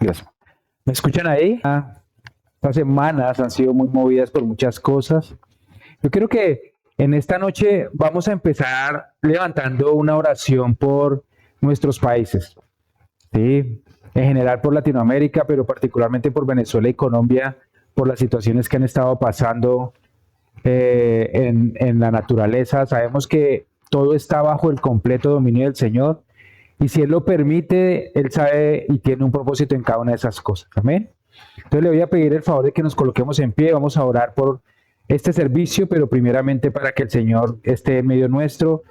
Gracias. ¿Me escuchan ahí? Estas semanas han sido muy movidas por muchas cosas. Yo creo que en esta noche vamos a empezar levantando una oración por nuestros países, ¿sí? En general por Latinoamérica, pero particularmente por Venezuela y Colombia, por las situaciones que han estado pasando en la naturaleza. Sabemos que todo está bajo el completo dominio del Señor y si Él lo permite, Él sabe y tiene un propósito en cada una de esas cosas. Amén. Entonces le voy a pedir el favor de que nos coloquemos en pie, vamos a orar por este servicio, pero primeramente para que el Señor esté en medio nuestro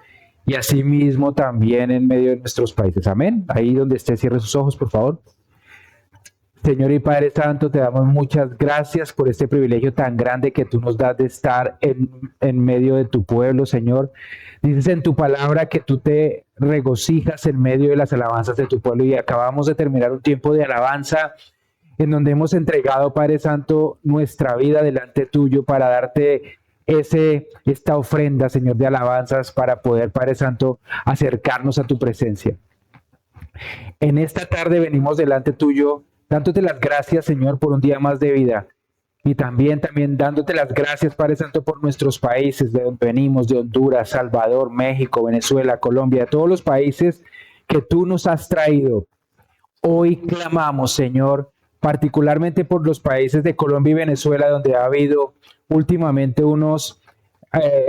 y asimismo también en medio de nuestros países. Amén. Ahí donde esté, cierre sus ojos, por favor. Señor y Padre Santo, te damos muchas gracias por este privilegio tan grande que tú nos das de estar en medio de tu pueblo, Señor. Dices en tu palabra que tú te regocijas en medio de las alabanzas de tu pueblo y acabamos de terminar un tiempo de alabanza en donde hemos entregado, Padre Santo, nuestra vida delante tuyo para darte esta ofrenda, Señor, de alabanzas para poder, Padre Santo, acercarnos a tu presencia. En esta tarde venimos delante tuyo, dándote las gracias, Señor, por un día más de vida. Y también dándote las gracias, Padre Santo, por nuestros países de donde venimos, de Honduras, Salvador, México, Venezuela, Colombia, todos los países que tú nos has traído. Hoy clamamos, Señor, particularmente por los países de Colombia y Venezuela, donde ha habido últimamente unos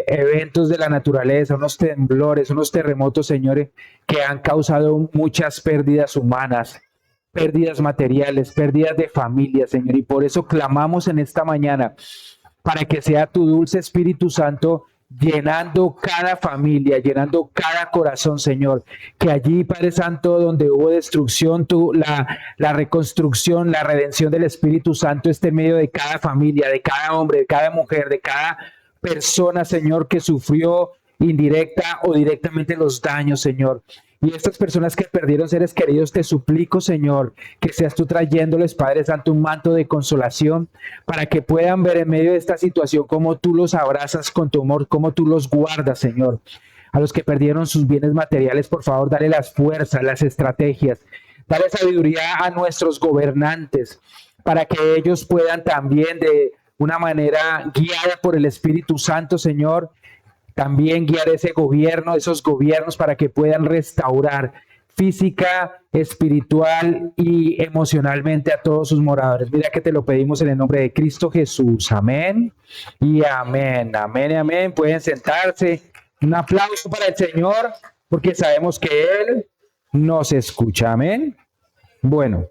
eventos de la naturaleza, unos temblores, unos terremotos, señores, que han causado muchas pérdidas humanas, pérdidas materiales, pérdidas de familia, Señor. Y por eso clamamos en esta mañana para que sea tu dulce Espíritu Santo llenando cada familia, llenando cada corazón, Señor. Que allí, Padre Santo, donde hubo destrucción, la reconstrucción, la redención del Espíritu Santo esté en medio de cada familia, de cada hombre, de cada mujer, de cada persona, Señor, que sufrió indirecta o directamente los daños, Señor. Y estas personas que perdieron seres queridos, te suplico, Señor, que seas tú trayéndoles, Padre Santo, un manto de consolación para que puedan ver en medio de esta situación cómo tú los abrazas con tu amor, cómo tú los guardas, Señor. A los que perdieron sus bienes materiales, por favor, dale las fuerzas, las estrategias, dale sabiduría a nuestros gobernantes para que ellos puedan también de una manera guiada por el Espíritu Santo, Señor, también guiar ese gobierno, esos gobiernos para que puedan restaurar física, espiritual y emocionalmente a todos sus moradores. Mira que te lo pedimos en el nombre de Cristo Jesús. Amén y amén. Amén y amén. Pueden sentarse. Un aplauso para el Señor porque sabemos que Él nos escucha. Amén. Bueno.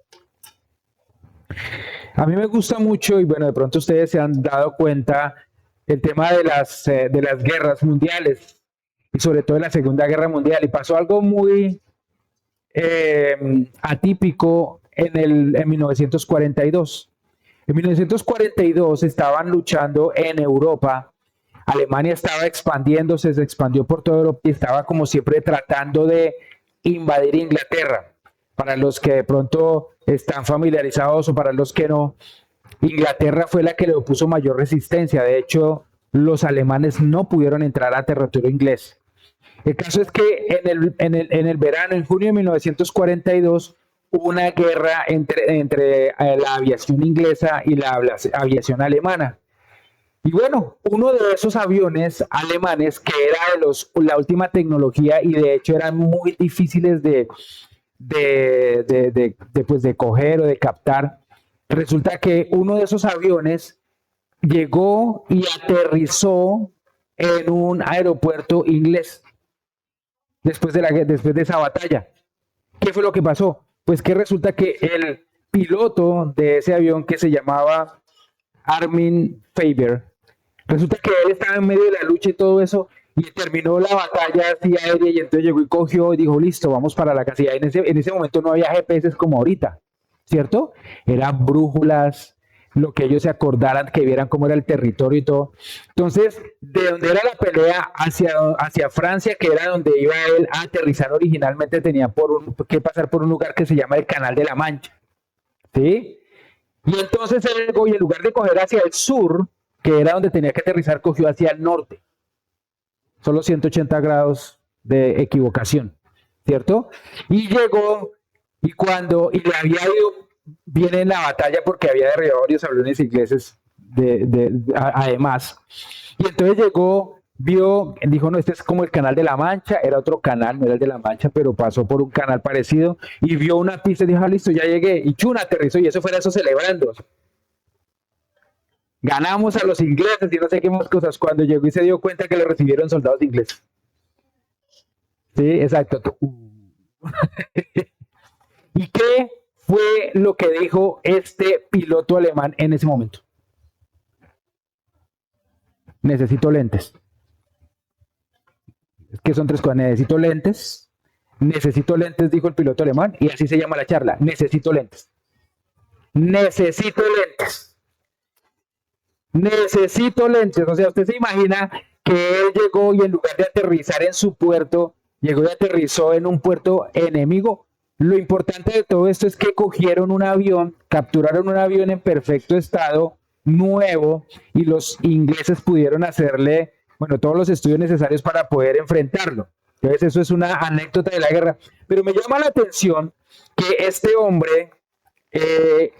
A mí me gusta mucho y bueno, de pronto ustedes se han dado cuenta el tema de las guerras mundiales y sobre todo de la Segunda Guerra Mundial. Y pasó algo muy atípico en 1942. En 1942 estaban luchando en Europa. Alemania estaba expandiéndose, se expandió por toda Europa y estaba como siempre tratando de invadir Inglaterra. Para los que de pronto están familiarizados o para los que no, Inglaterra fue la que le opuso mayor resistencia. De hecho, los alemanes no pudieron entrar a territorio inglés. El caso es que en el verano, en junio de 1942, hubo una guerra entre la aviación inglesa y la aviación alemana. Y bueno, uno de esos aviones alemanes, que era la última tecnología y de hecho eran muy difíciles pues de coger o de captar, resulta que uno de esos aviones llegó y aterrizó en un aeropuerto inglés después de esa batalla. ¿Qué fue lo que pasó? Pues que resulta que el piloto de ese avión, que se llamaba Armin Faber, resulta que él estaba en medio de la lucha y todo eso, y terminó la batalla así aérea, y entonces llegó y cogió y dijo, listo, vamos para la casa. Y en ese momento no había GPS como ahorita, ¿cierto? Eran brújulas, lo que ellos se acordaran, que vieran cómo era el territorio y todo. Entonces, de donde era la pelea hacia Francia, que era donde iba él a aterrizar originalmente, tenía que pasar por un lugar que se llama el Canal de la Mancha, ¿sí? Y entonces él, en lugar de coger hacia el sur, que era donde tenía que aterrizar, cogió hacia el norte. Solo 180 grados de equivocación, ¿cierto? Y llegó y le había ido viene en la batalla porque había derribado varios aviones ingleses además. Y entonces llegó, vio, dijo, no, este es como el canal de la Mancha, era otro canal, no era el de la Mancha, pero pasó por un canal parecido y vio una pista y dijo, ah, listo, ya llegué. Y chun, aterrizó y eso fuera eso celebrando. Ganamos a los ingleses y no sé qué más cosas. Cuando llegó y se dio cuenta que lo recibieron soldados ingleses. Sí, exacto. ¿Y qué fue lo que dijo este piloto alemán en ese momento? Necesito lentes. Es que son tres cosas. Necesito lentes, dijo el piloto alemán, y así se llama la charla. Necesito lentes. Necesito lentes. Necesito lentes. O sea, usted se imagina que él llegó y en lugar de aterrizar en su puerto, llegó y aterrizó en un puerto enemigo. Lo importante de todo esto es que cogieron un avión, capturaron un avión en perfecto estado, nuevo, y los ingleses pudieron hacerle, bueno, todos los estudios necesarios para poder enfrentarlo. Entonces eso es una anécdota de la guerra. Pero me llama la atención que este hombre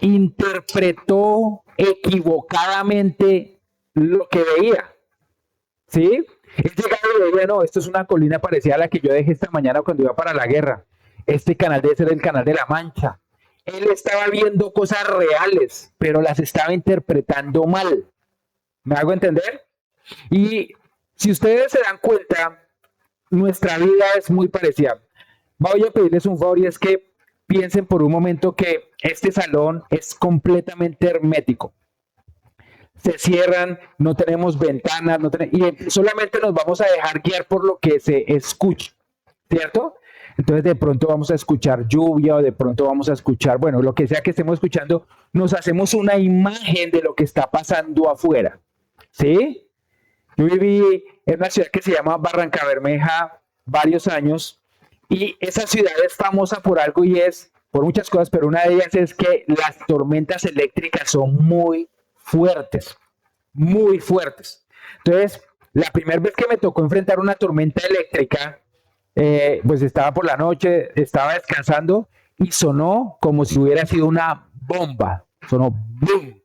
interpretó equivocadamente lo que veía. ¿Sí? Él llegaba y veía, no, esto es una colina parecida a la que yo dejé esta mañana cuando iba para la guerra. Este canal debe ser el canal de la Mancha. Él estaba viendo cosas reales, pero las estaba interpretando mal. ¿Me hago entender? Y si ustedes se dan cuenta, nuestra vida es muy parecida. Voy a pedirles un favor y es que piensen por un momento que este salón es completamente hermético. Se cierran, no tenemos ventanas, y solamente nos vamos a dejar guiar por lo que se escucha, ¿cierto? Entonces de pronto vamos a escuchar lluvia o de pronto vamos a escuchar, bueno, lo que sea que estemos escuchando, nos hacemos una imagen de lo que está pasando afuera, ¿sí? Yo viví en una ciudad que se llama Barrancabermeja varios años y esa ciudad es famosa por algo y es por muchas cosas, pero una de ellas es que las tormentas eléctricas son muy fuertes, muy fuertes. Entonces, la primera vez que me tocó enfrentar una tormenta eléctrica, pues estaba por la noche, estaba descansando y sonó como si hubiera sido una bomba. Sonó ¡boom!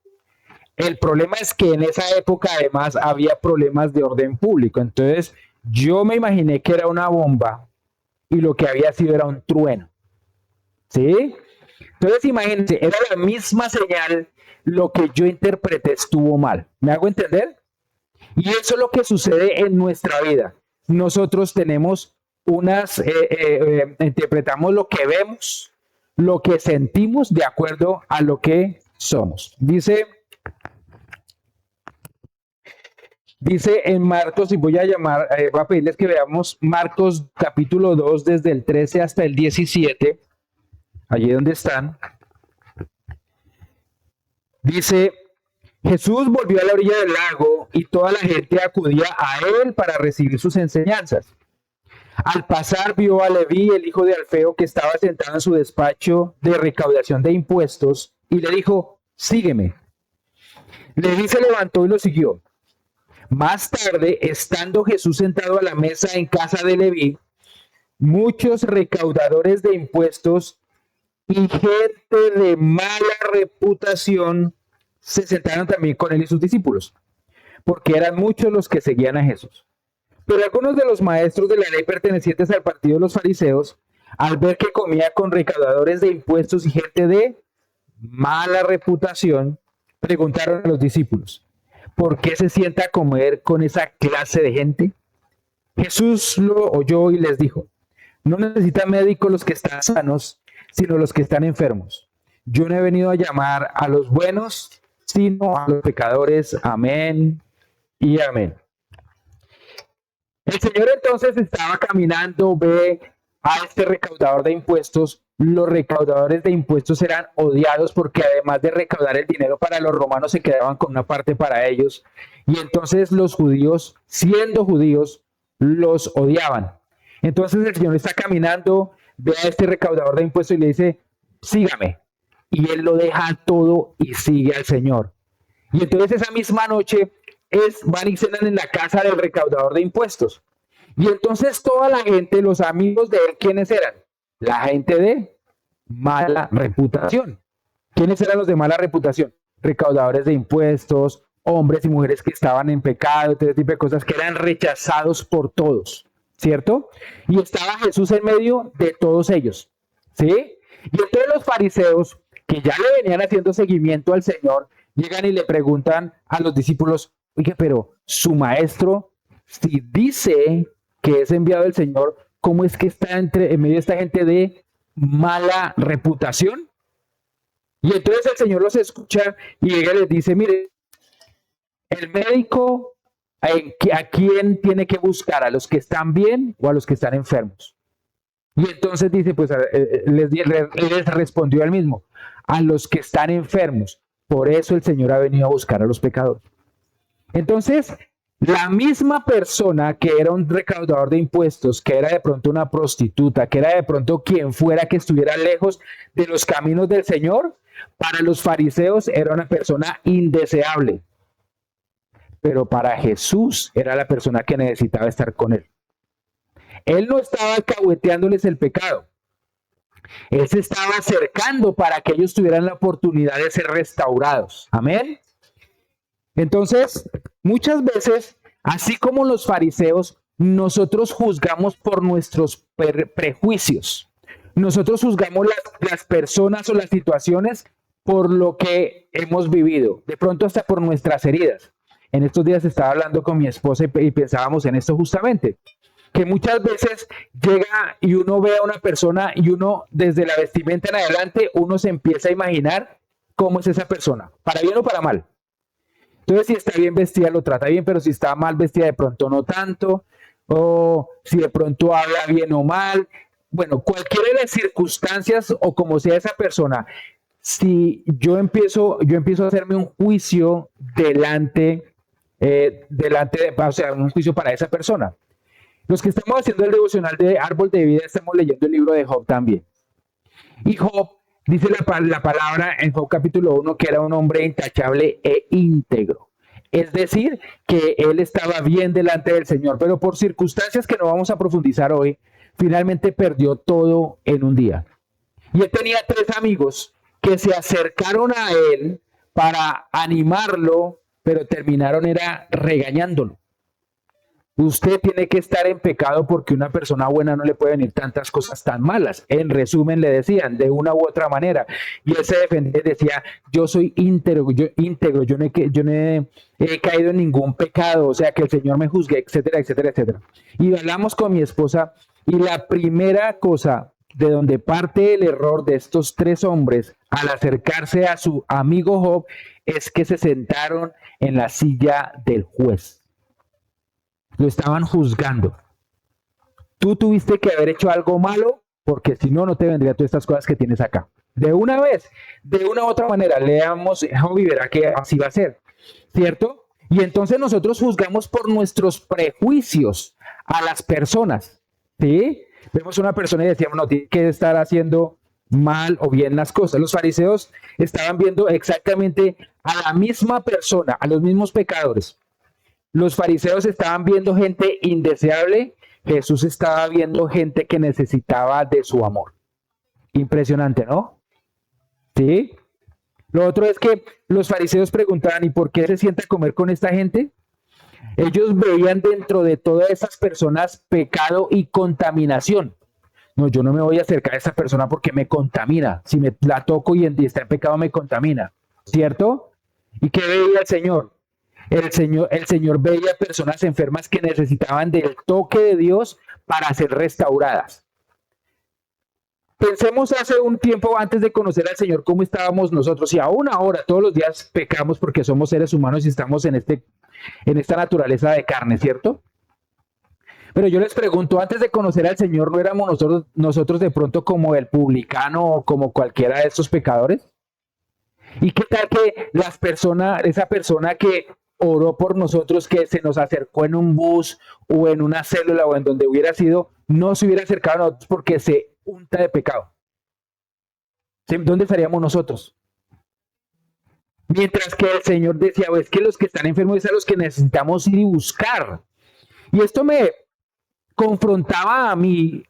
El problema es que en esa época además había problemas de orden público. Entonces yo me imaginé que era una bomba y lo que había sido era un trueno. ¿Sí? Entonces imagínense, era la misma señal, lo que yo interpreté estuvo mal. ¿Me hago entender? Y eso es lo que sucede en nuestra vida. Nosotros tenemos interpretamos lo que vemos, lo que sentimos de acuerdo a lo que somos. Dice en Marcos, y voy a pedirles que veamos Marcos capítulo 2 desde el 13 hasta el 17, allí donde están. Dice, Jesús volvió a la orilla del lago y toda la gente acudía a él para recibir sus enseñanzas. Al pasar vio a Leví, el hijo de Alfeo, que estaba sentado en su despacho de recaudación de impuestos, y le dijo, sígueme. Leví se levantó y lo siguió. Más tarde, estando Jesús sentado a la mesa en casa de Leví, muchos recaudadores de impuestos y gente de mala reputación se sentaron también con él y sus discípulos, porque eran muchos los que seguían a Jesús. Pero algunos de los maestros de la ley pertenecientes al partido de los fariseos, al ver que comía con recaudadores de impuestos y gente de mala reputación, preguntaron a los discípulos, ¿por qué se sienta a comer con esa clase de gente? Jesús lo oyó y les dijo, no necesitan médicos los que están sanos, sino los que están enfermos. Yo no he venido a llamar a los buenos, sino a los pecadores. Amén y amén. El Señor entonces estaba caminando, ve a este recaudador de impuestos. Los recaudadores de impuestos eran odiados porque además de recaudar el dinero para los romanos se quedaban con una parte para ellos. Y entonces los judíos, siendo judíos, los odiaban. Entonces el Señor está caminando, ve a este recaudador de impuestos y le dice, sígame. Y él lo deja todo y sigue al Señor. Y entonces esa misma noche van y cenan en la casa del recaudador de impuestos. Y entonces toda la gente, los amigos de él, ¿quiénes eran? La gente de mala reputación. ¿Quiénes eran los de mala reputación? Recaudadores de impuestos, hombres y mujeres que estaban en pecado, este tipo de cosas que eran rechazados por todos, ¿cierto? Y estaba Jesús en medio de todos ellos, ¿sí? Y entonces los fariseos, que ya le venían haciendo seguimiento al Señor, llegan y le preguntan a los discípulos, oye, pero su maestro, si dice que es enviado del Señor, ¿cómo es que está en medio de esta gente de mala reputación? Y entonces el Señor los escucha y ella les dice, mire, el médico, ¿a quién tiene que buscar? ¿A los que están bien o a los que están enfermos? Y entonces dice, pues les respondió él mismo, a los que están enfermos. Por eso el Señor ha venido a buscar a los pecadores. Entonces, la misma persona que era un recaudador de impuestos, que era de pronto una prostituta, que era de pronto quien fuera que estuviera lejos de los caminos del Señor, para los fariseos era una persona indeseable. Pero para Jesús era la persona que necesitaba estar con él. Él no estaba alcahueteándoles el pecado. Él se estaba acercando para que ellos tuvieran la oportunidad de ser restaurados. Amén. Entonces, muchas veces, así como los fariseos, nosotros juzgamos por nuestros prejuicios. Nosotros juzgamos las personas o las situaciones por lo que hemos vivido, de pronto hasta por nuestras heridas. En estos días estaba hablando con mi esposa y pensábamos en esto justamente, que muchas veces llega y uno ve a una persona y uno desde la vestimenta en adelante, uno se empieza a imaginar cómo es esa persona, para bien o para mal. Entonces, si está bien vestida, lo trata bien, pero si está mal vestida, de pronto no tanto, o si de pronto habla bien o mal. Bueno, cualquiera de las circunstancias o como sea esa persona, si yo empiezo a hacerme un juicio o sea, un juicio para esa persona. Los que estamos haciendo el devocional de Árbol de Vida, estamos leyendo el libro de Job también. Y Job dice la palabra en Job capítulo 1 que era un hombre intachable e íntegro. Es decir, que él estaba bien delante del Señor, pero por circunstancias que no vamos a profundizar hoy, finalmente perdió todo en un día. Y él tenía 3 amigos que se acercaron a él para animarlo, pero terminaron era regañándolo. Usted tiene que estar en pecado porque una persona buena no le puede venir tantas cosas tan malas. En resumen, le decían de una u otra manera. Y él se defendía y decía, yo soy íntegro, yo no he caído en ningún pecado, o sea, que el Señor me juzgue, etcétera, etcétera, etcétera. Y hablamos con mi esposa y la primera cosa de donde parte el error de estos 3 hombres al acercarse a su amigo Job es que se sentaron en la silla del juez. Lo estaban juzgando. Tú tuviste que haber hecho algo malo, porque si no, no te vendrían todas estas cosas que tienes acá. De una vez, de una u otra manera, leamos Job y verá que así va a ser, ¿cierto? Y entonces nosotros juzgamos por nuestros prejuicios a las personas, ¿sí? Vemos a una persona y decíamos, no, tiene que estar haciendo mal o bien las cosas. Los fariseos estaban viendo exactamente a la misma persona, a los mismos pecadores. Los fariseos estaban viendo gente indeseable, Jesús estaba viendo gente que necesitaba de su amor. Impresionante, ¿no? ¿Sí? Lo otro es que los fariseos preguntaban, ¿y por qué se sienta a comer con esta gente? Ellos veían dentro de todas esas personas pecado y contaminación. No, yo no me voy a acercar a esa persona porque me contamina. Si me la toco y está en pecado, me contamina. ¿Cierto? ¿Y qué veía el Señor? El Señor veía personas enfermas que necesitaban del toque de Dios para ser restauradas. Pensemos hace un tiempo antes de conocer al Señor cómo estábamos nosotros y aún ahora todos los días pecamos porque somos seres humanos y estamos en esta naturaleza de carne, ¿cierto? Pero yo les pregunto, antes de conocer al Señor, ¿no éramos nosotros de pronto como el publicano o como cualquiera de estos pecadores? ¿Y qué tal que esa persona que oró por nosotros, que se nos acercó en un bus o en una célula o en donde hubiera sido, no se hubiera acercado a nosotros porque se unta de pecado? ¿Dónde estaríamos nosotros? Mientras que el Señor decía, es que los que están enfermos es a los que necesitamos ir y buscar. Y esto me confrontaba a mí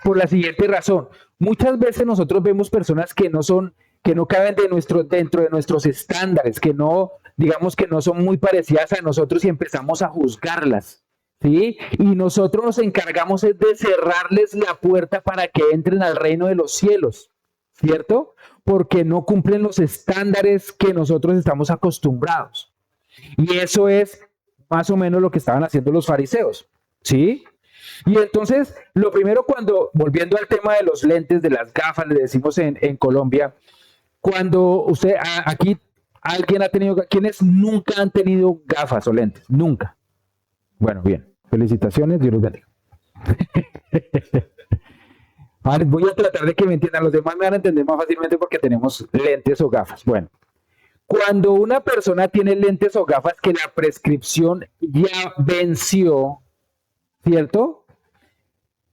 por la siguiente razón. Muchas veces nosotros vemos personas que no son que no caben dentro de nuestros estándares, que no, digamos que no son muy parecidas a nosotros y empezamos a juzgarlas, ¿sí? Y nosotros nos encargamos es de cerrarles la puerta para que entren al reino de los cielos, ¿cierto? Porque no cumplen los estándares que nosotros estamos acostumbrados. Y eso es más o menos lo que estaban haciendo los fariseos, ¿sí? Y entonces, lo primero volviendo al tema de los lentes, de las gafas, le decimos en Colombia, cuando aquí alguien ha tenido, ¿quiénes nunca han tenido gafas o lentes? Nunca. Bueno, bien, felicitaciones, Dios los bendiga. Ahora voy a tratar de que me entiendan, los demás me van a entender más fácilmente porque tenemos lentes o gafas. Bueno, cuando una persona tiene lentes o gafas que la prescripción ya venció, ¿cierto?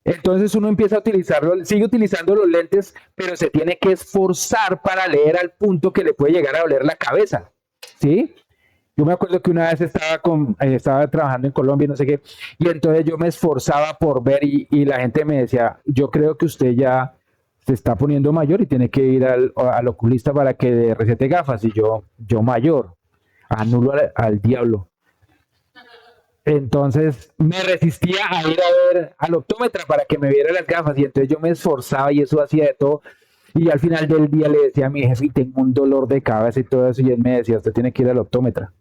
Entonces uno empieza a utilizarlo, sigue utilizando los lentes, pero se tiene que esforzar para leer al punto que le puede llegar a doler la cabeza, ¿sí? Yo me acuerdo que una vez estaba trabajando en Colombia, no sé qué, y entonces yo me esforzaba por ver y la gente me decía, yo creo que usted ya se está poniendo mayor y tiene que ir al oculista para que recete gafas, y yo mayor, anulo al diablo. Entonces me resistía a ir a ver al optómetra para que me viera las gafas y entonces yo me esforzaba y eso hacía de todo y al final del día le decía a mi jefe, y tengo un dolor de cabeza y todo eso, y él me decía, usted tiene que ir al optómetra.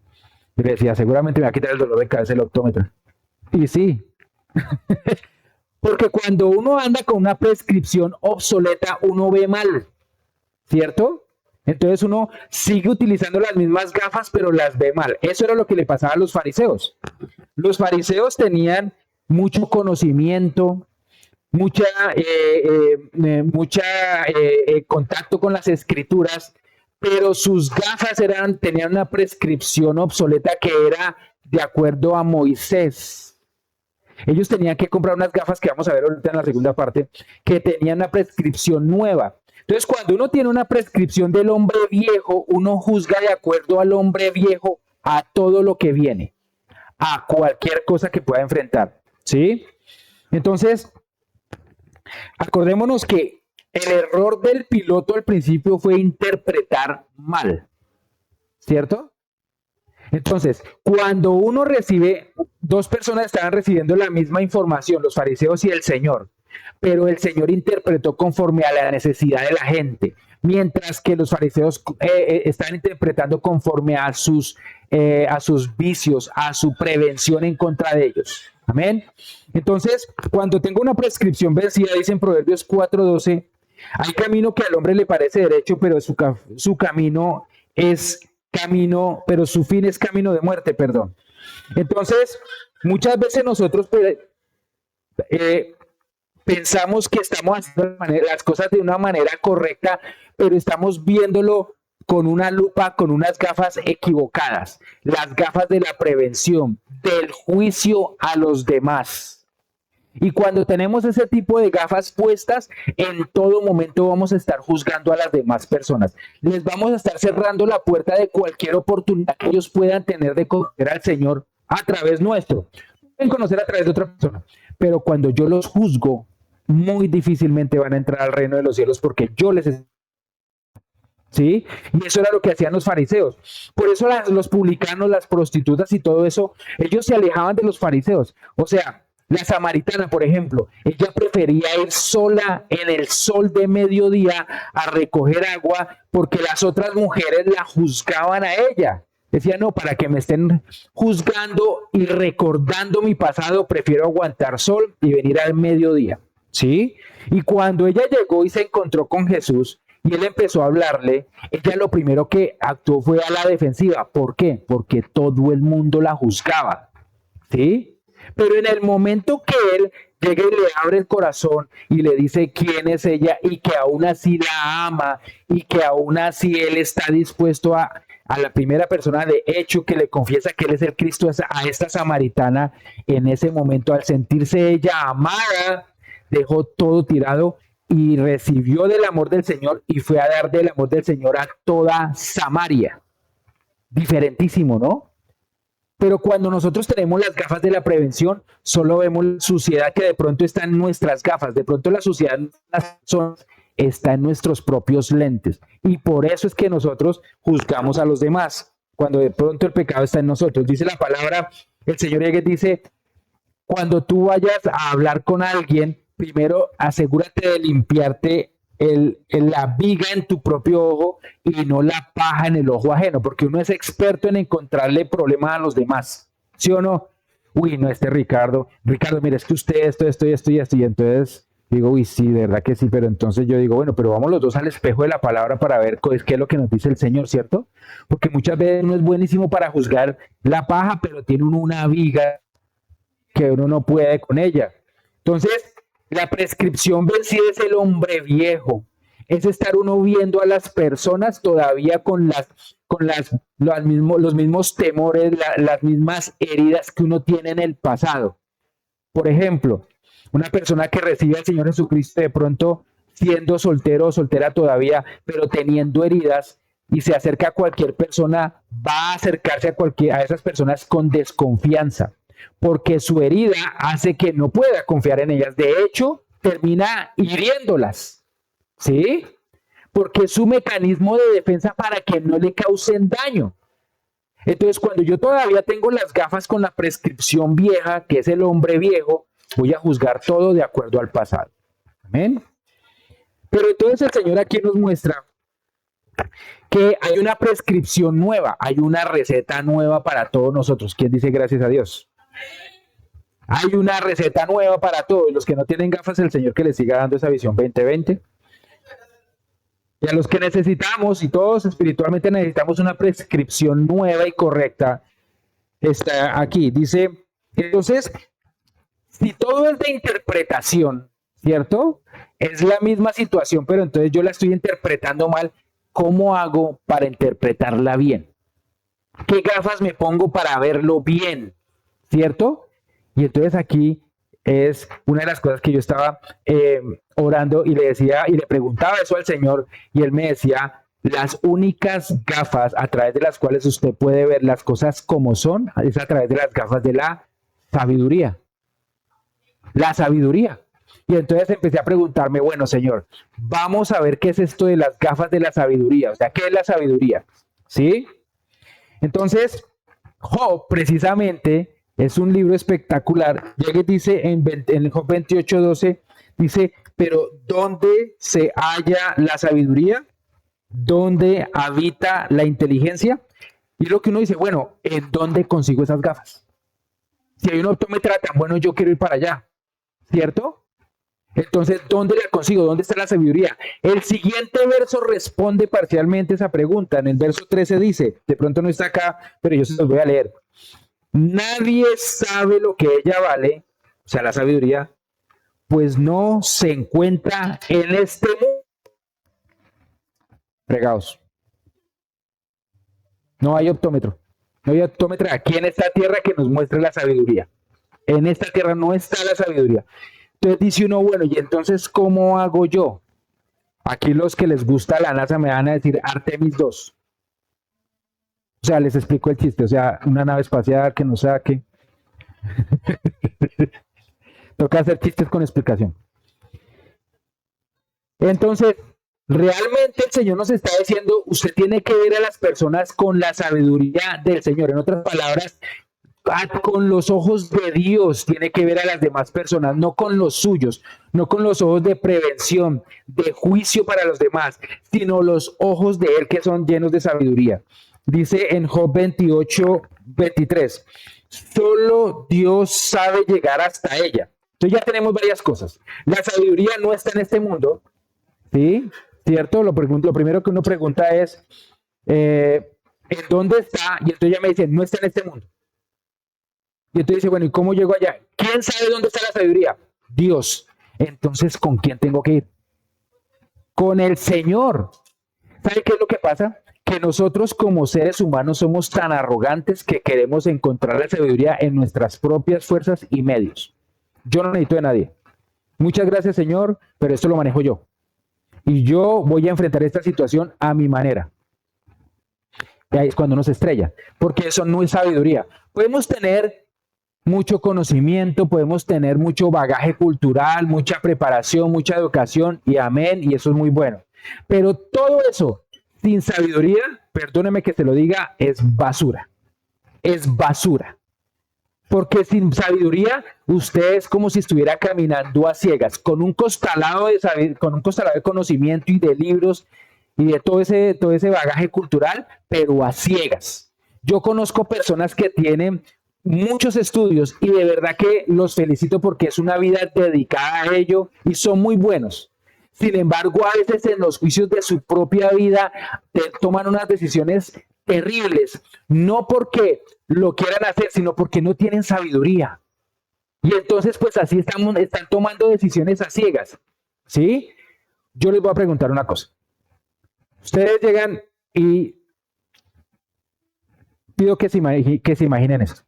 Y le decía, seguramente me va a quitar el dolor de cabeza el optómetra. Y sí, porque cuando uno anda con una prescripción obsoleta, uno ve mal, ¿cierto? Entonces uno sigue utilizando las mismas gafas, pero las ve mal. Eso era lo que le pasaba a los fariseos. Los fariseos tenían mucho conocimiento, mucha contacto con las escrituras, pero sus gafas tenían una prescripción obsoleta que era de acuerdo a Moisés. Ellos tenían que comprar unas gafas que vamos a ver ahorita en la segunda parte, que tenían una prescripción nueva. Entonces, cuando uno tiene una prescripción del hombre viejo, uno juzga de acuerdo al hombre viejo a todo lo que viene, a cualquier cosa que pueda enfrentar, ¿sí? Entonces, acordémonos que el error del piloto al principio fue interpretar mal, ¿cierto? Entonces, cuando uno recibe, dos personas estaban recibiendo la misma información, los fariseos y el Señor, pero el Señor interpretó conforme a la necesidad de la gente, mientras que los fariseos estaban interpretando conforme a sus vicios, a su prevención en contra de ellos. Amén. Entonces, cuando tengo una prescripción vencida, dice en Proverbios 4:12, hay camino que al hombre le parece derecho, pero su camino es camino, pero su fin es camino de muerte, perdón. Entonces, muchas veces nosotros pensamos que estamos haciendo las cosas de una manera correcta, pero estamos viéndolo con una lupa, con unas gafas equivocadas, las gafas de la prevención, del juicio a los demás. Y cuando tenemos ese tipo de gafas puestas, en todo momento vamos a estar juzgando a las demás personas. Les vamos a estar cerrando la puerta de cualquier oportunidad que ellos puedan tener de conocer al Señor a través nuestro. Pueden conocer a través de otra persona, pero cuando yo los juzgo, muy difícilmente van a entrar al reino de los cielos porque yo les... ¿Sí? Y eso era lo que hacían los fariseos. Por eso los publicanos, las prostitutas y todo eso, ellos se alejaban de los fariseos. O sea, la samaritana, por ejemplo, ella prefería ir sola en el sol de mediodía a recoger agua porque las otras mujeres la juzgaban a ella. Decía, no, para que me estén juzgando y recordando mi pasado, prefiero aguantar sol y venir al mediodía. ¿Sí? Y cuando ella llegó y se encontró con Jesús y él empezó a hablarle, ella lo primero que actuó fue a la defensiva. ¿Por qué? Porque todo el mundo la juzgaba. ¿Sí? Pero en el momento que él llega y le abre el corazón y le dice quién es ella y que aún así la ama y que aún así él está dispuesto a la primera persona de hecho que le confiesa que él es el Cristo, a esta samaritana, en ese momento al sentirse ella amada, dejó todo tirado y recibió del amor del Señor y fue a dar del amor del Señor a toda Samaria. Diferentísimo, ¿no? Pero cuando nosotros tenemos las gafas de la prevención, solo vemos la suciedad que de pronto está en nuestras gafas. De pronto la suciedad está en nuestros propios lentes. Y por eso es que nosotros juzgamos a los demás, cuando de pronto el pecado está en nosotros. Dice la palabra, el Señor Yegues dice, cuando tú vayas a hablar con alguien, primero asegúrate de limpiarte la viga en tu propio ojo y no la paja en el ojo ajeno, porque uno es experto en encontrarle problemas a los demás, ¿sí o no? Uy, no, Ricardo, mira, es que usted esto y esto y esto, y entonces digo, uy, sí, de verdad que sí, pero entonces yo digo, bueno, pero vamos los dos al espejo de la palabra para ver qué es lo que nos dice el Señor, ¿cierto? Porque muchas veces uno es buenísimo para juzgar la paja, pero tiene uno una viga que uno no puede con ella. Entonces, la prescripción vencida es el hombre viejo. Es estar uno viendo a las personas todavía con los mismos temores, las mismas heridas que uno tiene en el pasado. Por ejemplo, una persona que recibe al Señor Jesucristo de pronto siendo soltero o soltera todavía, pero teniendo heridas y se acerca a cualquier persona, va a acercarse a esas personas con desconfianza, porque su herida hace que no pueda confiar en ellas. De hecho, termina hiriéndolas, ¿sí? Porque es su mecanismo de defensa para que no le causen daño. Entonces, cuando yo todavía tengo las gafas con la prescripción vieja, que es el hombre viejo, voy a juzgar todo de acuerdo al pasado. Amén. Pero entonces el Señor aquí nos muestra que hay una prescripción nueva, hay una receta nueva para todos nosotros. ¿Quién dice gracias a Dios? Hay una receta nueva para todos. Los que no tienen gafas, el Señor que les siga dando esa visión 2020. Y a los que necesitamos, y todos espiritualmente necesitamos una prescripción nueva y correcta, está aquí. Dice, entonces, si todo es de interpretación, ¿cierto? Es la misma situación, pero entonces yo la estoy interpretando mal. ¿Cómo hago para interpretarla bien? ¿Qué gafas me pongo para verlo bien? ¿Cierto? Y entonces aquí es una de las cosas que yo estaba orando y le decía y le preguntaba eso al Señor y él me decía, las únicas gafas a través de las cuales usted puede ver las cosas como son es a través de las gafas de la sabiduría. La sabiduría. Y entonces empecé a preguntarme, bueno, Señor, vamos a ver qué es esto de las gafas de la sabiduría. O sea, ¿qué es la sabiduría? ¿Sí? Entonces, Job, precisamente, es un libro espectacular. Ya que dice en Job 28:12, dice, pero ¿dónde se halla la sabiduría? ¿Dónde habita la inteligencia? Y lo que uno dice, bueno, ¿en dónde consigo esas gafas? Si hay un optómetra tan bueno, yo quiero ir para allá, ¿cierto? Entonces, ¿dónde la consigo? ¿Dónde está la sabiduría? El siguiente verso responde parcialmente esa pregunta. En el verso 13 dice, de pronto no está acá, pero yo se los voy a leer. Nadie sabe lo que ella vale, o sea, la sabiduría, pues no se encuentra en este mundo. Fregados. No hay optómetro. No hay optómetro aquí en esta tierra que nos muestre la sabiduría. En esta tierra no está la sabiduría. Entonces dice uno, bueno, ¿y entonces cómo hago yo? Aquí los que les gusta la NASA me van a decir Artemis 2. O sea, les explico el chiste. O sea, una nave espacial que nos saque. Toca hacer chistes con explicación. Entonces, realmente el Señor nos está diciendo, usted tiene que ver a las personas con la sabiduría del Señor. En otras palabras, con los ojos de Dios tiene que ver a las demás personas, no con los suyos, no con los ojos de prevención, de juicio para los demás, sino los ojos de Él que son llenos de sabiduría. Dice en Job 28:23, solo Dios sabe llegar hasta ella. Entonces ya tenemos varias cosas. La sabiduría no está en este mundo, ¿sí? ¿Cierto? Lo primero que uno pregunta es, ¿en dónde está? Y entonces ya me dicen, no está en este mundo. Y entonces dice, bueno, ¿y cómo llego allá? ¿Quién sabe dónde está la sabiduría? Dios. Entonces, ¿con quién tengo que ir? Con el Señor. ¿Sabe qué es lo que pasa? Que nosotros como seres humanos somos tan arrogantes que queremos encontrar la sabiduría en nuestras propias fuerzas y medios. Yo no necesito de nadie. Muchas gracias, Señor, pero esto lo manejo yo. Y yo voy a enfrentar esta situación a mi manera. Y ahí es cuando uno se estrella, porque eso no es sabiduría. Podemos tener mucho conocimiento, podemos tener mucho bagaje cultural, mucha preparación, mucha educación, y amén, y eso es muy bueno. Pero todo eso sin sabiduría, perdóneme que te lo diga, es basura. Es basura. Porque sin sabiduría, usted es como si estuviera caminando a ciegas, con un costalado con un costalado de conocimiento y de libros y de todo ese bagaje cultural, pero a ciegas. Yo conozco personas que tienen muchos estudios y de verdad que los felicito porque es una vida dedicada a ello y son muy buenos. Sin embargo, a veces en los juicios de su propia vida toman unas decisiones terribles, no porque lo quieran hacer, sino porque no tienen sabiduría. Y entonces, pues así están tomando decisiones a ciegas. ¿Sí? Yo les voy a preguntar una cosa. Ustedes llegan y pido que se imaginen esto.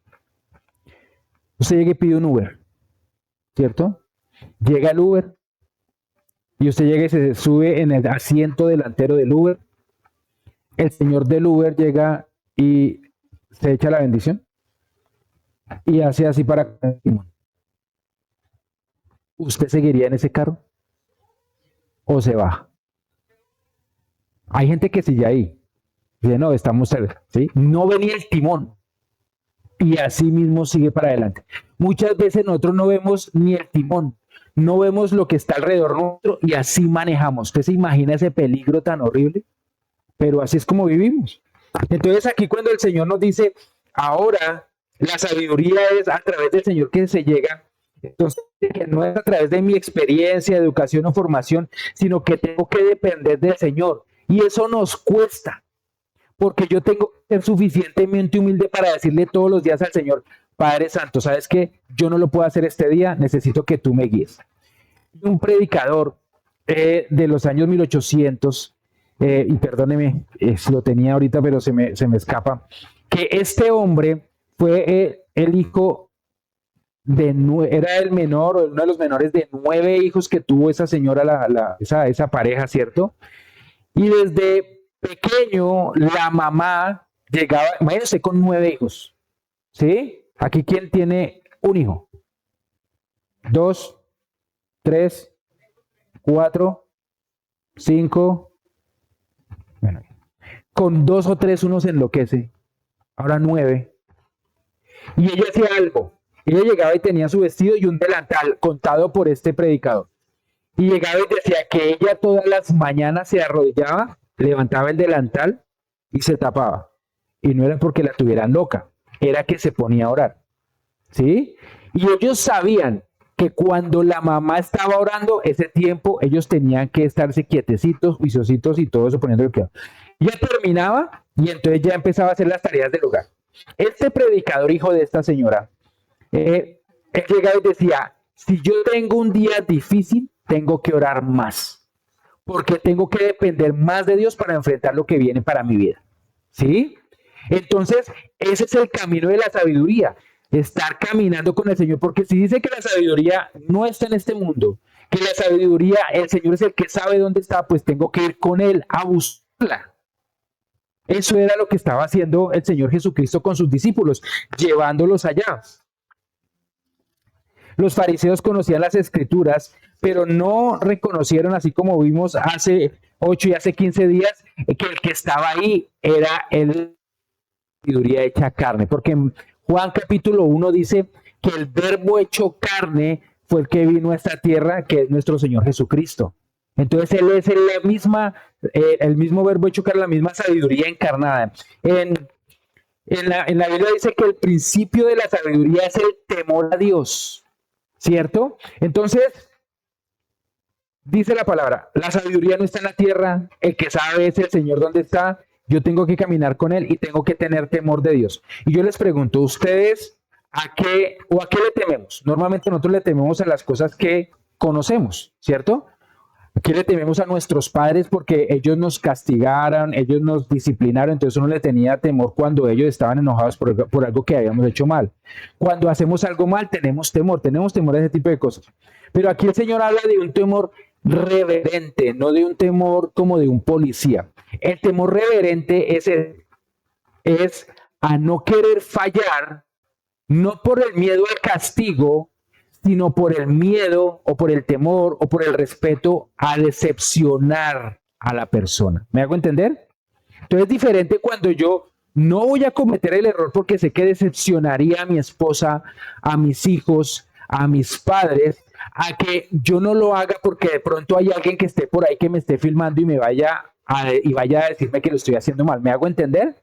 Usted llega y pide un Uber, ¿cierto? Llega el Uber y usted llega y se sube en el asiento delantero del Uber. El señor del Uber llega y se echa la bendición y hace así para... ¿Usted seguiría en ese carro o se baja? Hay gente que sigue ahí. Dice, no, estamos cerca, ¿sí? No venía el timón y así mismo sigue para adelante. Muchas veces nosotros no vemos ni el timón, no vemos lo que está alrededor nuestro y así manejamos. ¿Usted se imagina ese peligro tan horrible? Pero así es como vivimos. Entonces aquí cuando el Señor nos dice, ahora la sabiduría es a través del Señor que se llega, entonces que no es a través de mi experiencia, educación o formación, sino que tengo que depender del Señor. Y eso nos cuesta, porque yo tengo que ser suficientemente humilde para decirle todos los días al Señor, Padre Santo, ¿sabes qué? Yo no lo puedo hacer este día, necesito que tú me guíes. Un predicador de los años 1800, y perdóneme, lo tenía ahorita, pero se me escapa, que este hombre fue el hijo era el menor o uno de los menores de 9 hijos que tuvo esa señora, esa pareja, ¿cierto? Y desde pequeño la mamá llegaba, imagínense con 9 hijos, ¿sí? Aquí, ¿quién tiene un hijo? 2, 3, 4, 5. Bueno, con 2 o 3 uno se enloquece. Ahora 9. Y ella hacía algo. Ella llegaba y tenía su vestido y un delantal contado por este predicador. Y llegaba y decía que ella todas las mañanas se arrodillaba, levantaba el delantal y se tapaba. Y no era porque la tuvieran loca, era que se ponía a orar. ¿Sí? Y ellos sabían que cuando la mamá estaba orando, ese tiempo ellos tenían que estarse quietecitos, juiciositos y todo eso poniendo el cuidado. Ya terminaba y entonces ya empezaba a hacer las tareas del hogar. Este predicador, hijo de esta señora, él llegaba y decía, si yo tengo un día difícil, tengo que orar más, porque tengo que depender más de Dios para enfrentar lo que viene para mi vida. ¿Sí? Entonces, ese es el camino de la sabiduría, estar caminando con el Señor, porque si dice que la sabiduría no está en este mundo, que la sabiduría, el Señor es el que sabe dónde está, pues tengo que ir con Él a buscarla. Eso era lo que estaba haciendo el Señor Jesucristo con sus discípulos, llevándolos allá. Los fariseos conocían las escrituras, pero no reconocieron, así como vimos hace 8 y hace 15 días, que el que estaba ahí era el sabiduría hecha carne. Porque en Juan capítulo 1 dice que el verbo hecho carne fue el que vino a esta tierra, que es nuestro Señor Jesucristo. Entonces Él es el mismo verbo hecho carne, la misma sabiduría encarnada. En la Biblia dice que el principio de la sabiduría es el temor a Dios. ¿Cierto? Entonces, dice la palabra, la sabiduría no está en la tierra, el que sabe es el Señor donde está, yo tengo que caminar con Él y tengo que tener temor de Dios. Y yo les pregunto, ¿ustedes a qué le tememos? Normalmente nosotros le tememos a las cosas que conocemos, ¿cierto? Aquí le tememos a nuestros padres porque ellos nos castigaron, ellos nos disciplinaron, entonces uno le tenía temor cuando ellos estaban enojados por algo que habíamos hecho mal. Cuando hacemos algo mal tenemos temor a ese tipo de cosas. Pero aquí el Señor habla de un temor reverente, no de un temor como de un policía. El temor reverente es a no querer fallar no por el miedo al castigo, sino por el miedo o por el temor o por el respeto a decepcionar a la persona. ¿Me hago entender? Entonces es diferente cuando yo no voy a cometer el error porque sé que decepcionaría a mi esposa, a mis hijos, a mis padres, a que yo no lo haga porque de pronto hay alguien que esté por ahí que me esté filmando y vaya a decirme que lo estoy haciendo mal. ¿Me hago entender?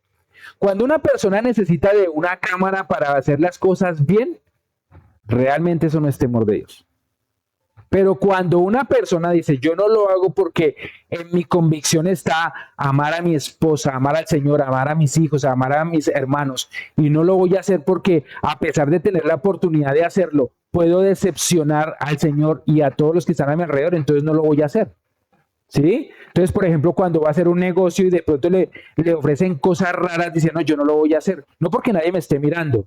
Cuando una persona necesita de una cámara para hacer las cosas bien, realmente eso no es temor de Dios. Pero cuando una persona dice, yo no lo hago porque en mi convicción está amar a mi esposa, amar al Señor, amar a mis hijos, amar a mis hermanos, y no lo voy a hacer porque a pesar de tener la oportunidad de hacerlo, puedo decepcionar al Señor y a todos los que están a mi alrededor, entonces no lo voy a hacer. ¿Sí? Entonces, por ejemplo, cuando va a hacer un negocio y de pronto le ofrecen cosas raras diciendo, yo no lo voy a hacer, no porque nadie me esté mirando,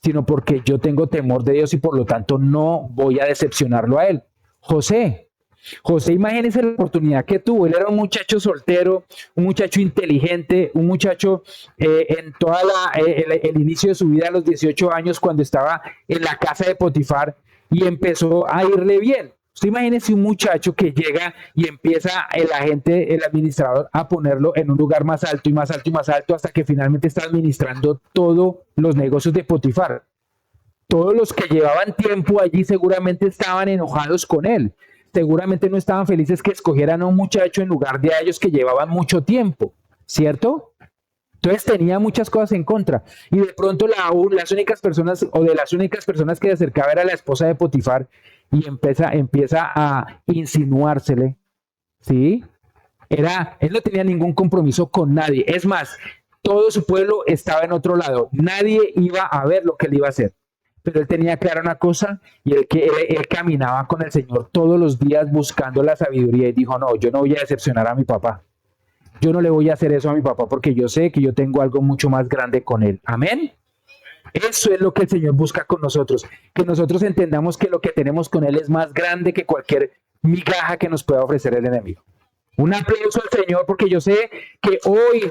sino porque yo tengo temor de Dios y por lo tanto no voy a decepcionarlo a él. José, imagínense la oportunidad que tuvo. Él era un muchacho soltero, un muchacho inteligente, un muchacho en toda el inicio de su vida a los 18 años cuando estaba en la casa de Potifar y empezó a irle bien. Usted imagínese un muchacho que llega y empieza el agente, el administrador, a ponerlo en un lugar más alto y más alto y más alto hasta que finalmente está administrando todos los negocios de Potifar. Todos los que llevaban tiempo allí seguramente estaban enojados con él. Seguramente no estaban felices que escogieran a un muchacho en lugar de a ellos que llevaban mucho tiempo, ¿cierto? Entonces tenía muchas cosas en contra. Y de pronto las únicas personas, o de las únicas personas que se acercaba era la esposa de Potifar y empieza a insinuársele, ¿sí? Él no tenía ningún compromiso con nadie. Es más, todo su pueblo estaba en otro lado. Nadie iba a ver lo que él iba a hacer. Pero él tenía clara una cosa y él caminaba con el Señor todos los días buscando la sabiduría y dijo, no, yo no voy a decepcionar a mi papá. Yo no le voy a hacer eso a mi papá porque yo sé que yo tengo algo mucho más grande con él. Amén. Eso es lo que el Señor busca con nosotros, que nosotros entendamos que lo que tenemos con Él es más grande que cualquier migaja que nos pueda ofrecer el enemigo. Un aplauso al Señor porque yo sé que hoy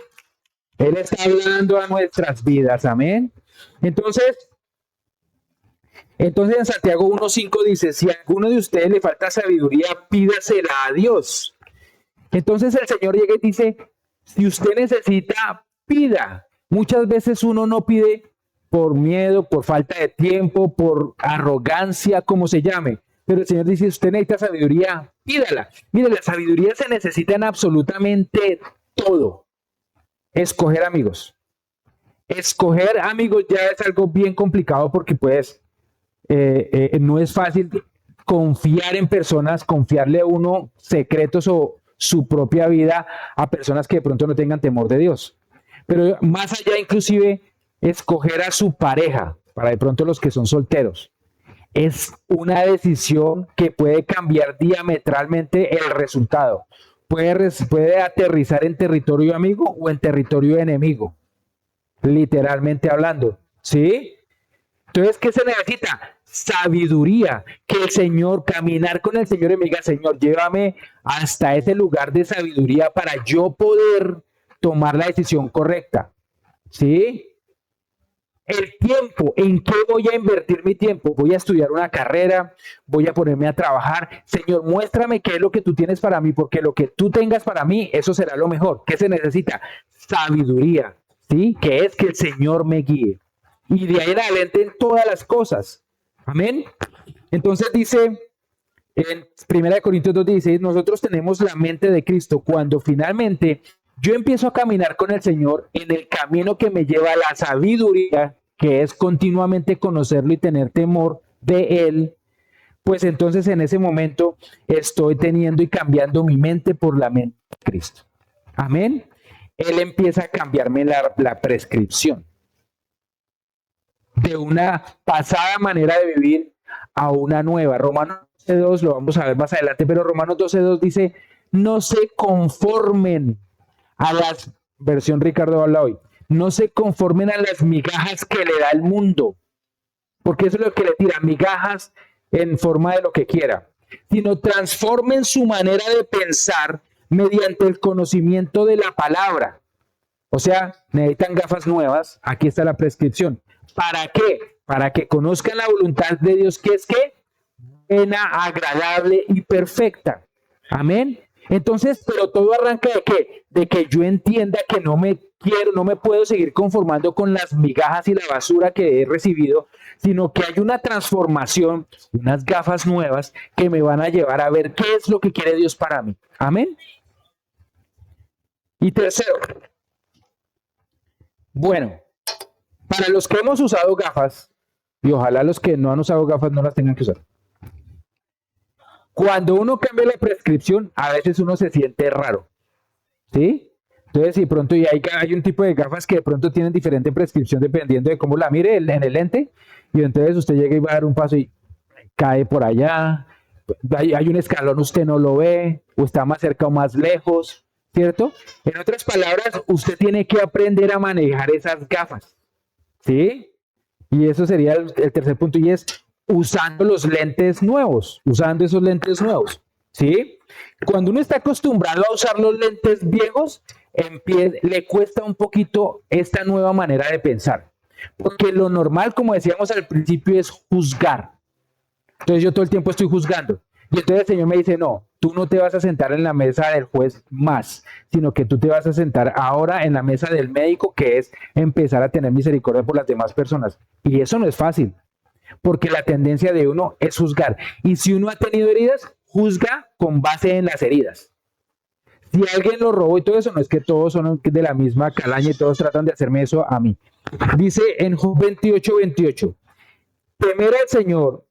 Él está hablando a nuestras vidas. Amén. Entonces en Santiago 1.5 dice, si a alguno de ustedes le falta sabiduría, pídasela a Dios. Entonces el Señor llega y dice, si usted necesita, pida. Muchas veces uno no pide por miedo, por falta de tiempo, por arrogancia, como se llame. Pero el Señor dice, si usted necesita sabiduría, pídala. Mire, la sabiduría se necesita en absolutamente todo. Escoger amigos. Escoger amigos ya es algo bien complicado porque pues no es fácil confiar en personas, confiarle a uno secretos o su propia vida a personas que de pronto no tengan temor de Dios. Pero más allá inclusive, escoger a su pareja, para de pronto los que son solteros, es una decisión que puede cambiar diametralmente el resultado. Puede aterrizar en territorio amigo o en territorio enemigo, literalmente hablando, ¿sí? Entonces, ¿qué se necesita? Sabiduría, que el Señor, caminar con el Señor y me diga, Señor, llévame hasta ese lugar de sabiduría para yo poder tomar la decisión correcta, ¿sí? El tiempo, ¿en qué voy a invertir mi tiempo? Voy a estudiar una carrera, voy a ponerme a trabajar. Señor, muéstrame qué es lo que tú tienes para mí, porque lo que tú tengas para mí, eso será lo mejor. ¿Qué se necesita? Sabiduría, ¿sí? Que es que el Señor me guíe. Y de ahí en adelante en todas las cosas. Amén. Entonces dice en 1 Corintios 2:16, nosotros tenemos la mente de Cristo. Cuando finalmente yo empiezo a caminar con el Señor en el camino que me lleva a la sabiduría, que es continuamente conocerlo y tener temor de Él, pues entonces en ese momento estoy teniendo y cambiando mi mente por la mente de Cristo. Amén. Él empieza a cambiarme la prescripción de una pasada manera de vivir a una nueva. Romanos 12:2 lo vamos a ver más adelante, pero Romanos 12:2 dice, no se conformen a las, versión Ricardo habla hoy, no se conformen a las migajas que le da el mundo, porque eso es lo que le tira, migajas en forma de lo que quiera, sino transformen su manera de pensar mediante el conocimiento de la palabra. O sea, necesitan gafas nuevas, aquí está la prescripción. ¿Para qué? Para que conozcan la voluntad de Dios, que es que buena, agradable y perfecta. Amén. Entonces, pero todo arranca de qué? De que yo entienda que no me puedo seguir conformando con las migajas y la basura que he recibido, sino que hay una transformación, unas gafas nuevas que me van a llevar a ver qué es lo que quiere Dios para mí. Amén. Y tercero, bueno, para los que hemos usado gafas, y ojalá los que no han usado gafas no las tengan que usar. Cuando uno cambia la prescripción, a veces uno se siente raro, ¿sí? Entonces, si pronto hay un tipo de gafas que de pronto tienen diferente prescripción dependiendo de cómo la mire en el lente, y entonces usted llega y va a dar un paso y cae por allá, hay un escalón, usted no lo ve, o está más cerca o más lejos, ¿cierto? En otras palabras, usted tiene que aprender a manejar esas gafas, ¿sí? Y eso sería el tercer punto, y es usando los lentes nuevos, usando esos lentes nuevos, ¿sí? Cuando uno está acostumbrado a usar los lentes viejos, le cuesta un poquito esta nueva manera de pensar, porque lo normal, como decíamos al principio, es juzgar. Entonces yo todo el tiempo estoy juzgando. Y entonces el Señor me dice, no, tú no te vas a sentar en la mesa del juez más, sino que tú te vas a sentar ahora en la mesa del médico, que es empezar a tener misericordia por las demás personas. Y eso no es fácil, porque la tendencia de uno es juzgar. Y si uno ha tenido heridas, juzga con base en las heridas. Si alguien lo robó y todo eso, no es que todos son de la misma calaña y todos tratan de hacerme eso a mí. Dice en Job 28:28, temer al Señor,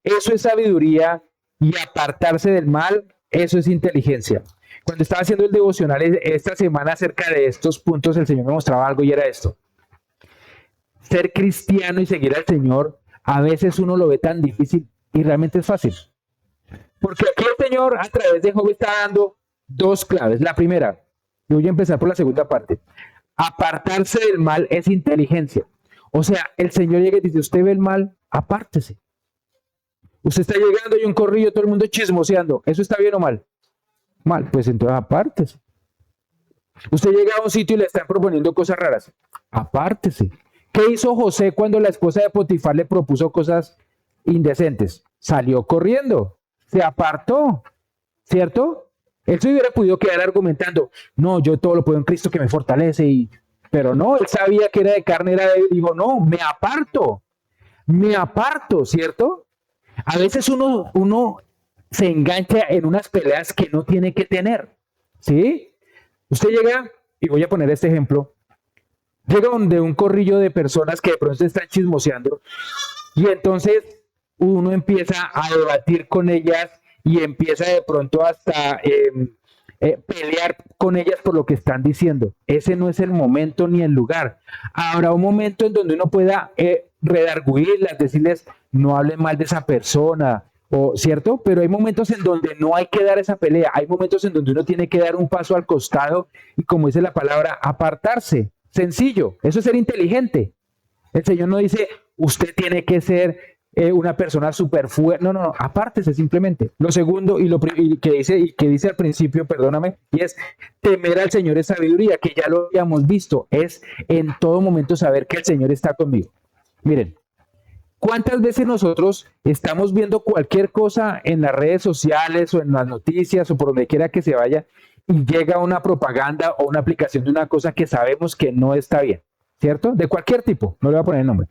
eso es sabiduría, y apartarse del mal, eso es inteligencia. Cuando estaba haciendo el devocional esta semana acerca de estos puntos, el Señor me mostraba algo y era esto. Ser cristiano y seguir al Señor, a veces uno lo ve tan difícil y realmente es fácil. Porque aquí el Señor a través de Job está dando dos claves. La primera, y voy a empezar por la segunda parte. Apartarse del mal es inteligencia. O sea, el Señor llega y dice, usted ve el mal, apártese. Usted está llegando y un corrillo, todo el mundo chismoseando. ¿Eso está bien o mal? Mal, pues entonces apártese. Usted llega a un sitio y le están proponiendo cosas raras. Apártese. ¿Qué hizo José cuando la esposa de Potifar le propuso cosas indecentes? Salió corriendo, se apartó, ¿cierto? Él se hubiera podido quedar argumentando, no, yo todo lo puedo en Cristo que me fortalece, pero no, él sabía que era de carne, era de... dijo, no, me aparto, ¿cierto? A veces uno se engancha en unas peleas que no tiene que tener, ¿sí? Usted llega, y voy a poner este ejemplo, llega donde un corrillo de personas que de pronto están chismoseando, y entonces uno empieza a debatir con ellas y empieza de pronto hasta pelear con ellas por lo que están diciendo. Ese no es el momento ni el lugar. Habrá un momento en donde uno pueda redarguirlas, decirles, no hablen mal de esa persona, o cierto, pero hay momentos en donde no hay que dar esa pelea, hay momentos en donde uno tiene que dar un paso al costado y, como dice la palabra, apartarse. Sencillo, eso es ser inteligente. El Señor no dice, usted tiene que ser una persona súper fuerte. No, apártese simplemente. Lo segundo, y que dice al principio, perdóname, y es temer al Señor es sabiduría, que ya lo habíamos visto, es en todo momento saber que el Señor está conmigo. Miren, ¿cuántas veces nosotros estamos viendo cualquier cosa en las redes sociales o en las noticias o por donde quiera que se vaya y llega una propaganda o una aplicación de una cosa que sabemos que no está bien? ¿Cierto? De cualquier tipo, no le voy a poner el nombre.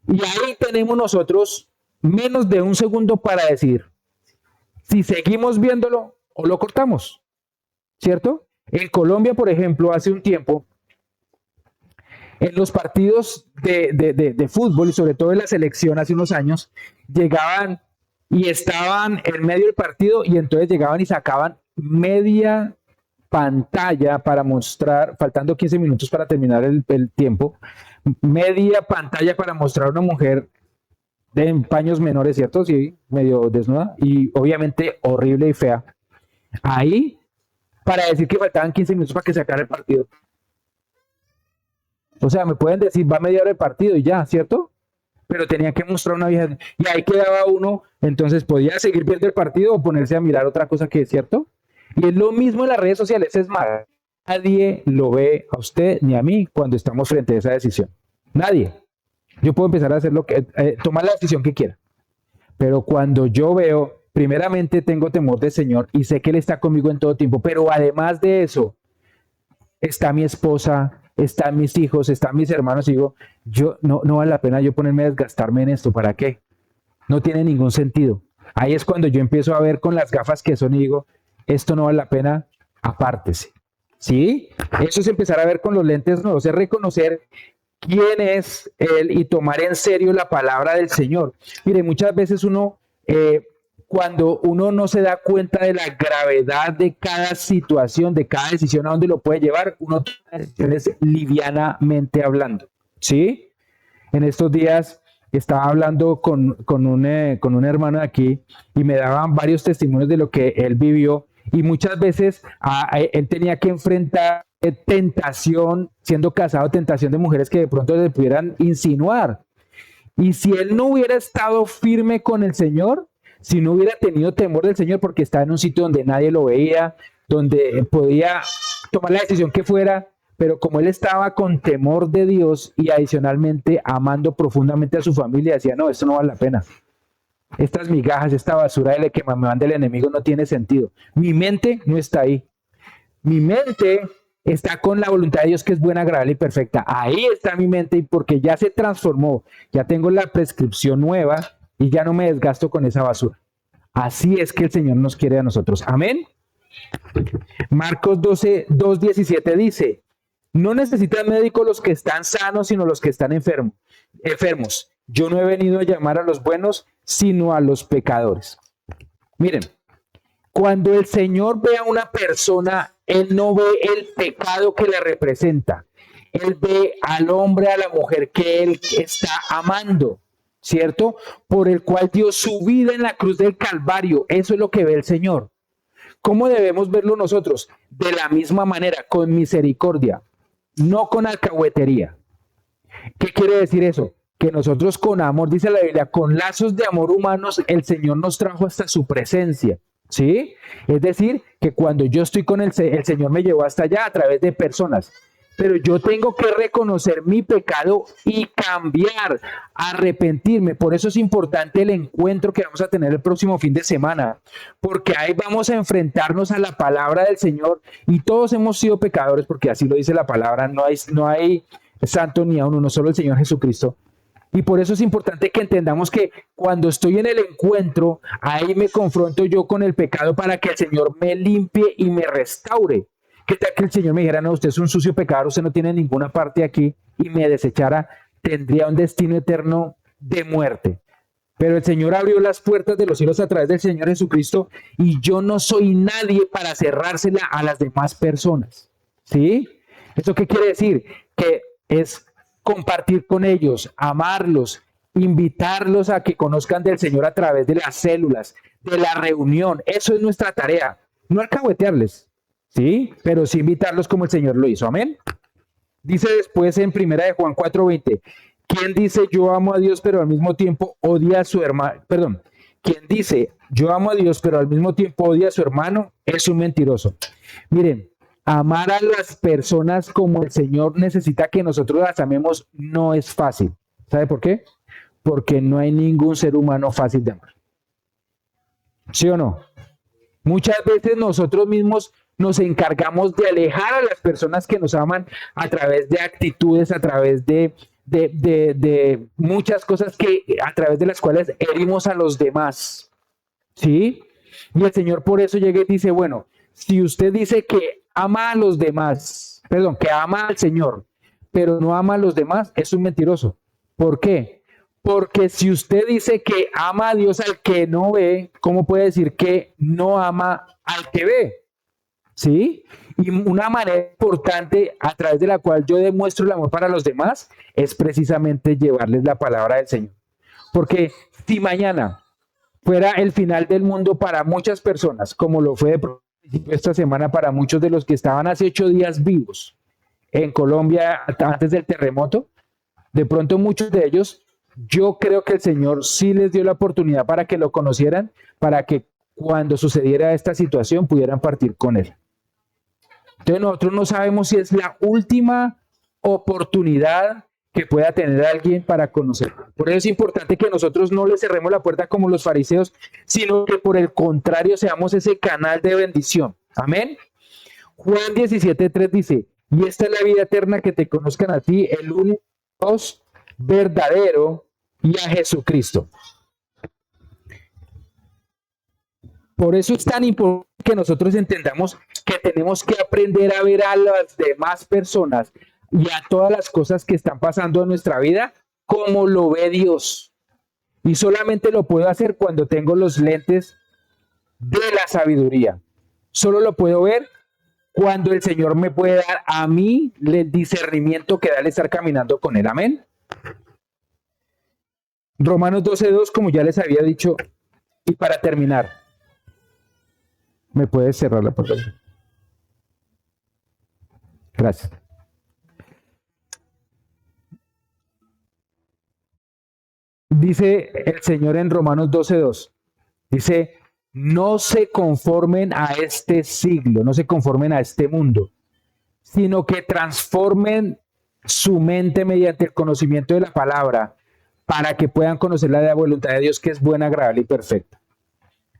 Y ahí tenemos nosotros menos de un segundo para decir si seguimos viéndolo o lo cortamos, ¿cierto? En Colombia, por ejemplo, hace un tiempo, en los partidos de fútbol y sobre todo en la selección hace unos años, llegaban y estaban en medio del partido y entonces llegaban y sacaban media pantalla para mostrar, faltando 15 minutos para terminar el tiempo, media pantalla para mostrar a una mujer de paños menores, ¿cierto? Sí, medio desnuda y obviamente horrible y fea. Ahí, para decir que faltaban 15 minutos para que se acabara el partido. O sea, me pueden decir, va a media hora el partido y ya, ¿cierto? Pero tenía que mostrar una vieja. Y ahí quedaba uno, entonces podía seguir viendo el partido o ponerse a mirar otra cosa que es cierto. Y es lo mismo en las redes sociales, es más, nadie lo ve a usted ni a mí cuando estamos frente a esa decisión. Nadie. Yo puedo empezar a hacer tomar la decisión que quiera. Pero cuando yo veo, primeramente tengo temor del Señor y sé que Él está conmigo en todo tiempo, pero además de eso, está mi esposa, están mis hijos, están mis hermanos, y digo, no vale la pena yo ponerme a desgastarme en esto, ¿para qué? No tiene ningún sentido. Ahí es cuando yo empiezo a ver con las gafas que son y digo, esto no vale la pena, apártese. ¿Sí? Eso es empezar a ver con los lentes nuevos, es reconocer quién es Él y tomar en serio la palabra del Señor. Mire, muchas veces cuando uno no se da cuenta de la gravedad de cada situación, de cada decisión a dónde lo puede llevar, uno toma decisiones livianamente hablando. ¿Sí? En estos días estaba hablando con un hermano de aquí y me daban varios testimonios de lo que él vivió y muchas veces él tenía que enfrentar tentación, siendo casado, tentación de mujeres que de pronto le pudieran insinuar. Y si él no hubiera estado firme con el Señor, si no hubiera tenido temor del Señor porque estaba en un sitio donde nadie lo veía, donde podía tomar la decisión que fuera, pero como él estaba con temor de Dios y adicionalmente amando profundamente a su familia, decía, no, esto no vale la pena. Estas migajas, esta basura que me manda el enemigo no tiene sentido. Mi mente no está ahí. Mi mente está con la voluntad de Dios que es buena, agradable y perfecta. Ahí está mi mente y porque ya se transformó, ya tengo la prescripción nueva y ya no me desgasto con esa basura. Así es que el Señor nos quiere a nosotros. Amén. Marcos 2:17 dice, no necesitan médicos los que están sanos, sino los que están enfermos. Yo no he venido a llamar a los buenos, sino a los pecadores. Miren, cuando el Señor ve a una persona, Él no ve el pecado que le representa. Él ve al hombre, a la mujer que Él está amando, ¿cierto? Por el cual dio su vida en la cruz del Calvario. Eso es lo que ve el Señor. ¿Cómo debemos verlo nosotros? De la misma manera, con misericordia, no con alcahuetería. ¿Qué quiere decir eso? Que nosotros con amor, dice la Biblia, con lazos de amor humanos, el Señor nos trajo hasta su presencia. ¿Sí? Es decir, que cuando yo estoy con el Señor me llevó hasta allá a través de personas. Pero yo tengo que reconocer mi pecado y cambiar, arrepentirme. Por eso es importante el encuentro que vamos a tener el próximo fin de semana, porque ahí vamos a enfrentarnos a la palabra del Señor y todos hemos sido pecadores, porque así lo dice la palabra, no hay santo ni a uno, solo el Señor Jesucristo. Y por eso es importante que entendamos que cuando estoy en el encuentro, ahí me confronto yo con el pecado para que el Señor me limpie y me restaure. ¿Qué tal que el Señor me dijera, no, usted es un sucio pecador, usted no tiene ninguna parte aquí y me desechara? Tendría un destino eterno de muerte. Pero el Señor abrió las puertas de los cielos a través del Señor Jesucristo y yo no soy nadie para cerrársela a las demás personas. ¿Sí? ¿Eso qué quiere decir? Que es compartir con ellos, amarlos, invitarlos a que conozcan del Señor a través de las células, de la reunión. Eso es nuestra tarea. No alcahuetearles, ¿sí? Pero sí invitarlos como el Señor lo hizo. Amén. Dice después en 1 Juan 4:20, ¿quién dice yo amo a Dios pero al mismo tiempo odia a su hermano? Perdón, quien dice yo amo a Dios pero al mismo tiempo odia a su hermano es un mentiroso. Miren, amar a las personas como el Señor necesita que nosotros las amemos no es fácil. ¿Sabe por qué? Porque no hay ningún ser humano fácil de amar. ¿Sí o no? Muchas veces nosotros mismos nos encargamos de alejar a las personas que nos aman a través de actitudes, a través de muchas cosas a través de las cuales herimos a los demás. ¿Sí? Y el Señor por eso llega y dice, bueno, si usted dice que ama a los demás, perdón, que ama al Señor, pero no ama a los demás, es un mentiroso. ¿Por qué? Porque si usted dice que ama a Dios al que no ve, ¿cómo puede decir que no ama al que ve? ¿Sí? Y una manera importante a través de la cual yo demuestro el amor para los demás es precisamente llevarles la palabra del Señor. Porque si mañana fuera el final del mundo para muchas personas, como lo fue esta semana para muchos de los que estaban hace 8 días vivos en Colombia antes del terremoto, de pronto muchos de ellos, yo creo que el Señor sí les dio la oportunidad para que lo conocieran, para que cuando sucediera esta situación pudieran partir con Él. Entonces nosotros no sabemos si es la última oportunidad que pueda tener alguien para conocer. Por eso es importante que nosotros no le cerremos la puerta como los fariseos, sino que por el contrario seamos ese canal de bendición. Amén. Juan 17:3 dice, y esta es la vida eterna, que te conozcan a ti, el único Dios verdadero, y a Jesucristo. Por eso es tan importante que nosotros entendamos que tenemos que aprender a ver a las demás personas y a todas las cosas que están pasando en nuestra vida como lo ve Dios. Y solamente lo puedo hacer cuando tengo los lentes de la sabiduría. Solo lo puedo ver cuando el Señor me puede dar a mí el discernimiento que da al estar caminando con Él. Amén. Romanos 12:2, como ya les había dicho, y para terminar, ¿me puedes cerrar la puerta? Gracias. Dice el Señor en Romanos 12:2, dice, no se conformen a este siglo, no se conformen a este mundo, sino que transformen su mente mediante el conocimiento de la palabra para que puedan conocer la voluntad de Dios, que es buena, agradable y perfecta.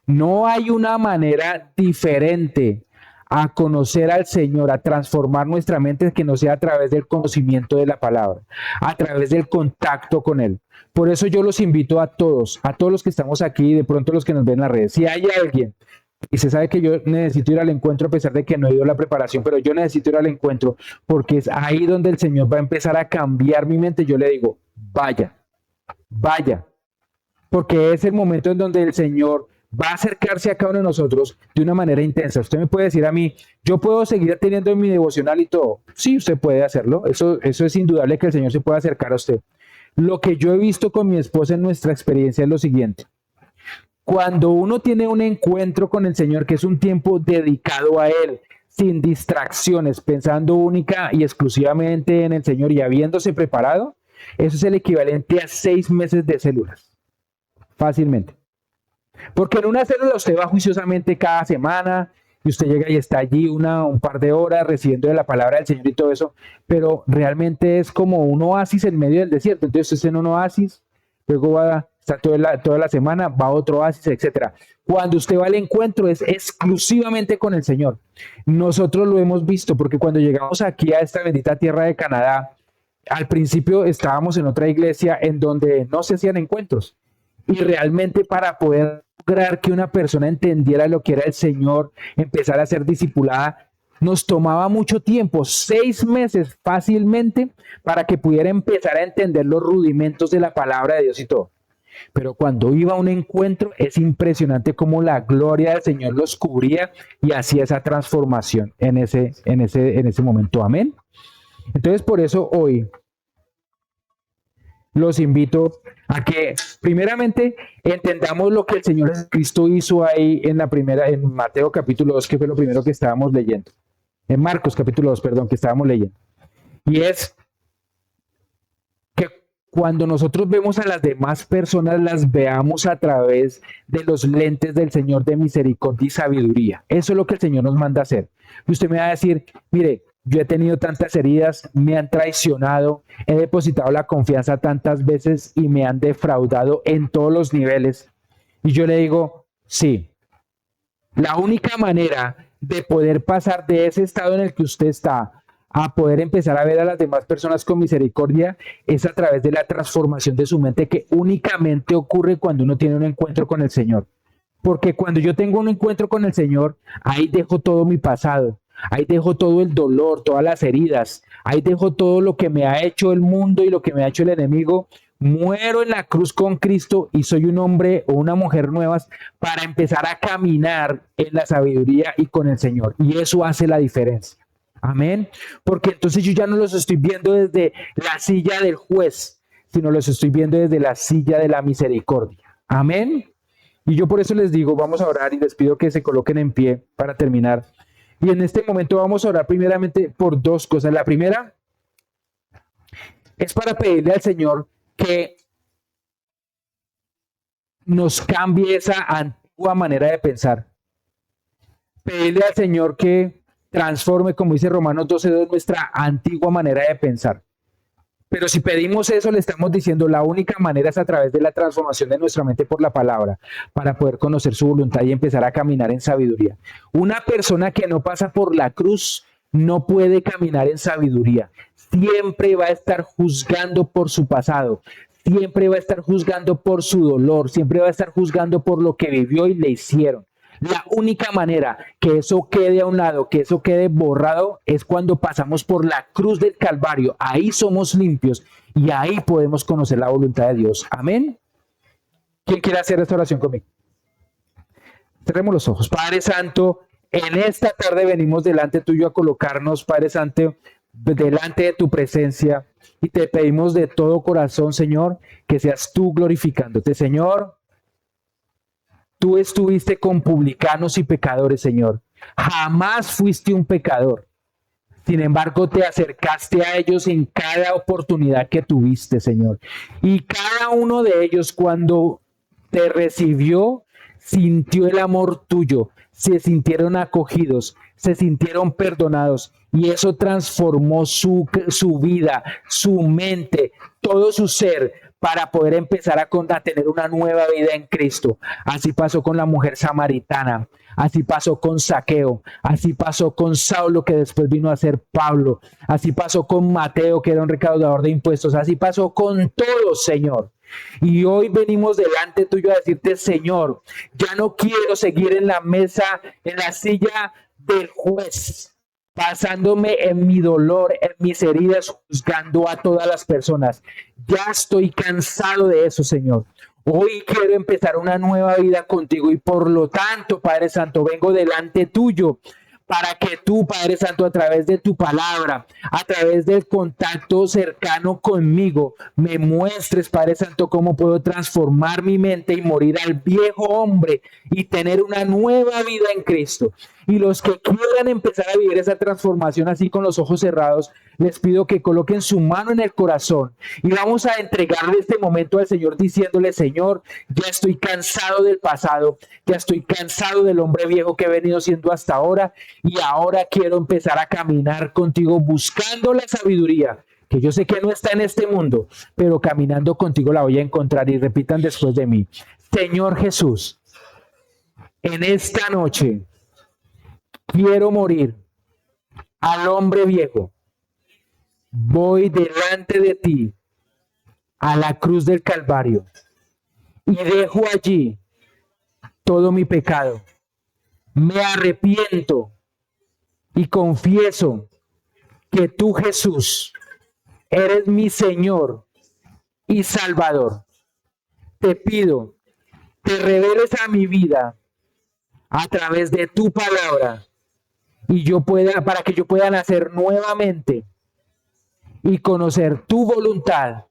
No hay una manera diferente a conocer al Señor, a transformar nuestra mente, que no sea a través del conocimiento de la palabra, a través del contacto con Él. Por eso yo los invito a todos los que estamos aquí y de pronto los que nos ven en las redes. Si hay alguien y se sabe que yo necesito ir al encuentro a pesar de que no he ido a la preparación, pero yo necesito ir al encuentro porque es ahí donde el Señor va a empezar a cambiar mi mente, yo le digo, vaya, vaya, porque es el momento en donde el Señor va a acercarse a cada uno de nosotros de una manera intensa. Usted me puede decir a mí, yo puedo seguir teniendo mi devocional y todo. Sí, usted puede hacerlo. Eso es indudable, que el Señor se pueda acercar a usted. Lo que yo he visto con mi esposa en nuestra experiencia es lo siguiente. Cuando uno tiene un encuentro con el Señor, que es un tiempo dedicado a Él, sin distracciones, pensando única y exclusivamente en el Señor y habiéndose preparado, eso es el equivalente a 6 meses de células. Fácilmente. Porque en una célula usted va juiciosamente cada semana y usted llega y está allí un par de horas recibiendo de la palabra del Señor y todo eso, pero realmente es como un oasis en medio del desierto. Entonces usted en un oasis, luego está toda la semana, va a otro oasis, etcétera. Cuando usted va al encuentro es exclusivamente con el Señor. Nosotros lo hemos visto porque cuando llegamos aquí a esta bendita tierra de Canadá, al principio estábamos en otra iglesia en donde no se hacían encuentros. Y realmente para poder lograr que una persona entendiera lo que era el Señor, empezar a ser discipulada, nos tomaba mucho tiempo, 6 meses fácilmente, para que pudiera empezar a entender los rudimentos de la palabra de Dios y todo. Pero cuando iba a un encuentro, es impresionante cómo la gloria del Señor los cubría y hacía esa transformación en ese momento. Amén. Entonces, por eso hoy los invito a que primeramente entendamos lo que el Señor Jesucristo hizo ahí en Mateo capítulo 2, que fue lo primero que estábamos leyendo. En Marcos capítulo 2, perdón, que estábamos leyendo. Y es que cuando nosotros vemos a las demás personas, las veamos a través de los lentes del Señor de misericordia y sabiduría. Eso es lo que el Señor nos manda a hacer. Y usted me va a decir, mire, yo he tenido tantas heridas, me han traicionado, he depositado la confianza tantas veces y me han defraudado en todos los niveles. Y yo le digo, sí, la única manera de poder pasar de ese estado en el que usted está a poder empezar a ver a las demás personas con misericordia es a través de la transformación de su mente, que únicamente ocurre cuando uno tiene un encuentro con el Señor. Porque cuando yo tengo un encuentro con el Señor, ahí dejo todo mi pasado. Ahí dejo todo el dolor, todas las heridas. Ahí dejo todo lo que me ha hecho el mundo y lo que me ha hecho el enemigo. Muero en la cruz con Cristo y soy un hombre o una mujer nuevas para empezar a caminar en la sabiduría y con el Señor. Y eso hace la diferencia. Amén. Porque entonces yo ya no los estoy viendo desde la silla del juez, sino los estoy viendo desde la silla de la misericordia. Amén. Y yo por eso les digo, vamos a orar y les pido que se coloquen en pie para terminar. Y en este momento vamos a orar primeramente por 2 cosas. La primera es para pedirle al Señor que nos cambie esa antigua manera de pensar. Pedirle al Señor que transforme, como dice Romanos 12:2, nuestra antigua manera de pensar. Pero si pedimos eso, le estamos diciendo la única manera es a través de la transformación de nuestra mente por la palabra, para poder conocer su voluntad y empezar a caminar en sabiduría. Una persona que no pasa por la cruz no puede caminar en sabiduría. Siempre va a estar juzgando por su pasado, siempre va a estar juzgando por su dolor, siempre va a estar juzgando por lo que vivió y le hicieron. La única manera que eso quede a un lado, que eso quede borrado, es cuando pasamos por la cruz del Calvario. Ahí somos limpios y ahí podemos conocer la voluntad de Dios. Amén. ¿Quién quiere hacer esta oración conmigo? Cerremos los ojos. Padre Santo, en esta tarde venimos delante tuyo a colocarnos, Padre Santo, delante de tu presencia y te pedimos de todo corazón, Señor, que seas tú glorificándote, Señor. Tú estuviste con publicanos y pecadores, Señor. Jamás fuiste un pecador. Sin embargo, te acercaste a ellos en cada oportunidad que tuviste, Señor. Y cada uno de ellos, cuando te recibió, sintió el amor tuyo. Se sintieron acogidos, se sintieron perdonados. Y eso transformó su vida, su mente, todo su ser, para poder empezar a tener una nueva vida en Cristo. Así pasó con la mujer samaritana, así pasó con Zaqueo, así pasó con Saulo, que después vino a ser Pablo, así pasó con Mateo, que era un recaudador de impuestos, así pasó con todos, Señor. Y hoy venimos delante tuyo a decirte, Señor, ya no quiero seguir en la mesa, en la silla del juez, basándome en mi dolor, en mis heridas, juzgando a todas las personas. Ya estoy cansado de eso, Señor. Hoy quiero empezar una nueva vida contigo y por lo tanto, Padre Santo, vengo delante tuyo para que tú, Padre Santo, a través de tu palabra, a través del contacto cercano conmigo, me muestres, Padre Santo, cómo puedo transformar mi mente y morir al viejo hombre y tener una nueva vida en Cristo. Y los que quieran empezar a vivir esa transformación así con los ojos cerrados, les pido que coloquen su mano en el corazón y vamos a entregarle este momento al Señor diciéndole, Señor, ya estoy cansado del pasado, ya estoy cansado del hombre viejo que he venido siendo hasta ahora y ahora quiero empezar a caminar contigo buscando la sabiduría, que yo sé que no está en este mundo, pero caminando contigo la voy a encontrar. Y repitan después de mí, Señor Jesús, en esta noche quiero morir al hombre viejo. Voy delante de ti a la cruz del Calvario y dejo allí todo mi pecado. Me arrepiento y confieso que tú, Jesús, eres mi Señor y Salvador. Te pido, te reveles a mi vida a través de tu palabra y para que yo pueda nacer nuevamente y conocer tu voluntad,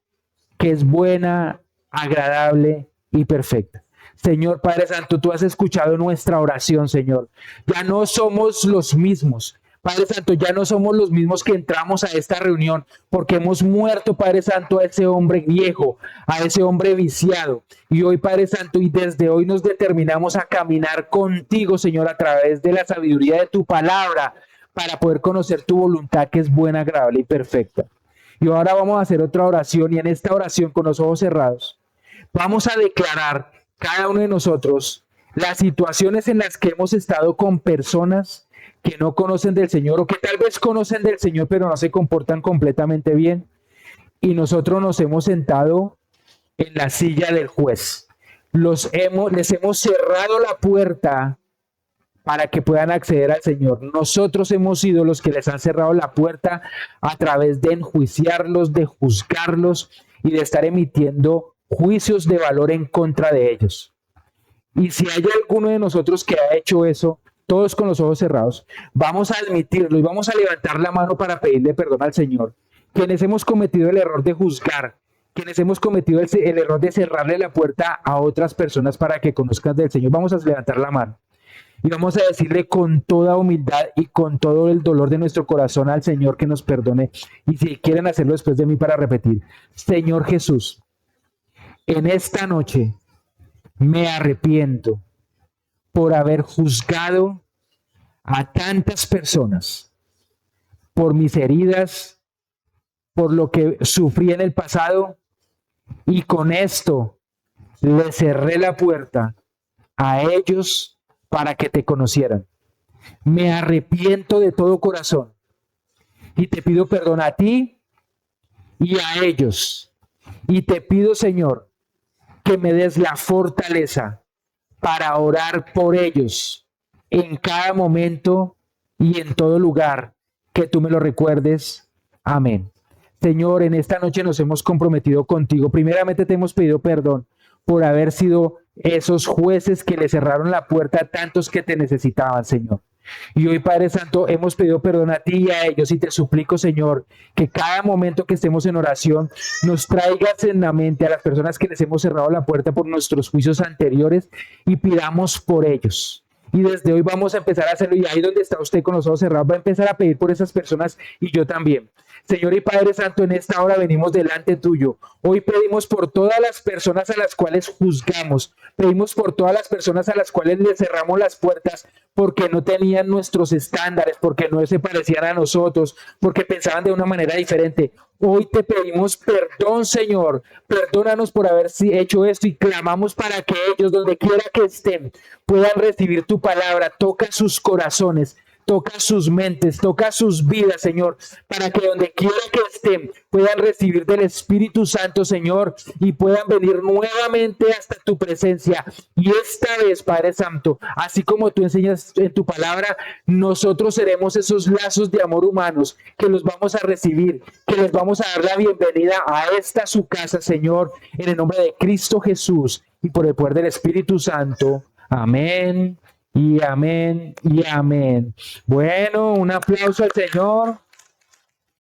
que es buena, agradable y perfecta. Señor Padre Santo, tú has escuchado nuestra oración, Señor. Ya no somos los mismos. Padre Santo, ya no somos los mismos que entramos a esta reunión porque hemos muerto, Padre Santo, a ese hombre viejo, a ese hombre viciado. Y hoy, Padre Santo, y desde hoy nos determinamos a caminar contigo, Señor, a través de la sabiduría de tu palabra para poder conocer tu voluntad, que es buena, agradable y perfecta. Y ahora vamos a hacer otra oración y en esta oración con los ojos cerrados vamos a declarar cada uno de nosotros las situaciones en las que hemos estado con personas que no conocen del Señor o que tal vez conocen del Señor pero no se comportan completamente bien y nosotros nos hemos sentado en la silla del juez. Les hemos cerrado la puerta para que puedan acceder al Señor. Nosotros hemos sido los que les han cerrado la puerta a través de enjuiciarlos, de juzgarlos y de estar emitiendo juicios de valor en contra de ellos. Y si hay alguno de nosotros que ha hecho eso, todos con los ojos cerrados, vamos a admitirlo y vamos a levantar la mano para pedirle perdón al Señor. Quienes hemos cometido el error de juzgar, quienes hemos cometido el error de cerrarle la puerta a otras personas para que conozcan del Señor, vamos a levantar la mano. Y vamos a decirle con toda humildad y con todo el dolor de nuestro corazón al Señor que nos perdone. Y si quieren hacerlo después de mí para repetir, Señor Jesús, en esta noche me arrepiento por haber juzgado a tantas personas, por mis heridas, por lo que sufrí en el pasado y con esto le cerré la puerta a ellos para que te conocieran. Me arrepiento de todo corazón y te pido perdón a ti y a ellos. Y te pido, Señor, que me des la fortaleza para orar por ellos en cada momento y en todo lugar que tú me lo recuerdes. Amén. Señor, en esta noche nos hemos comprometido contigo. Primeramente te hemos pedido perdón por haber sido esos jueces que le cerraron la puerta a tantos que te necesitaban, Señor. Y hoy, Padre Santo, hemos pedido perdón a ti y a ellos y te suplico, Señor, que cada momento que estemos en oración nos traigas en la mente a las personas que les hemos cerrado la puerta por nuestros juicios anteriores y pidamos por ellos. Y desde hoy vamos a empezar a hacerlo y ahí donde está usted con los ojos cerrados va a empezar a pedir por esas personas y yo también. Señor y Padre Santo, en esta hora venimos delante tuyo. Hoy pedimos por todas las personas a las cuales juzgamos. Pedimos por todas las personas a las cuales le cerramos las puertas porque no tenían nuestros estándares, porque no se parecían a nosotros, porque pensaban de una manera diferente. Hoy te pedimos perdón, Señor. Perdónanos por haber hecho esto y clamamos para que ellos, donde quiera que estén, puedan recibir tu palabra. Toca sus corazones. Toca sus mentes, toca sus vidas, Señor, para que donde quiera que estén puedan recibir del Espíritu Santo, Señor, y puedan venir nuevamente hasta tu presencia. Y esta vez, Padre Santo, así como tú enseñas en tu palabra, nosotros seremos esos lazos de amor humanos que los vamos a recibir, que les vamos a dar la bienvenida a esta su casa, Señor, en el nombre de Cristo Jesús y por el poder del Espíritu Santo. Amén. Y amén, y amén. Bueno, un aplauso al Señor.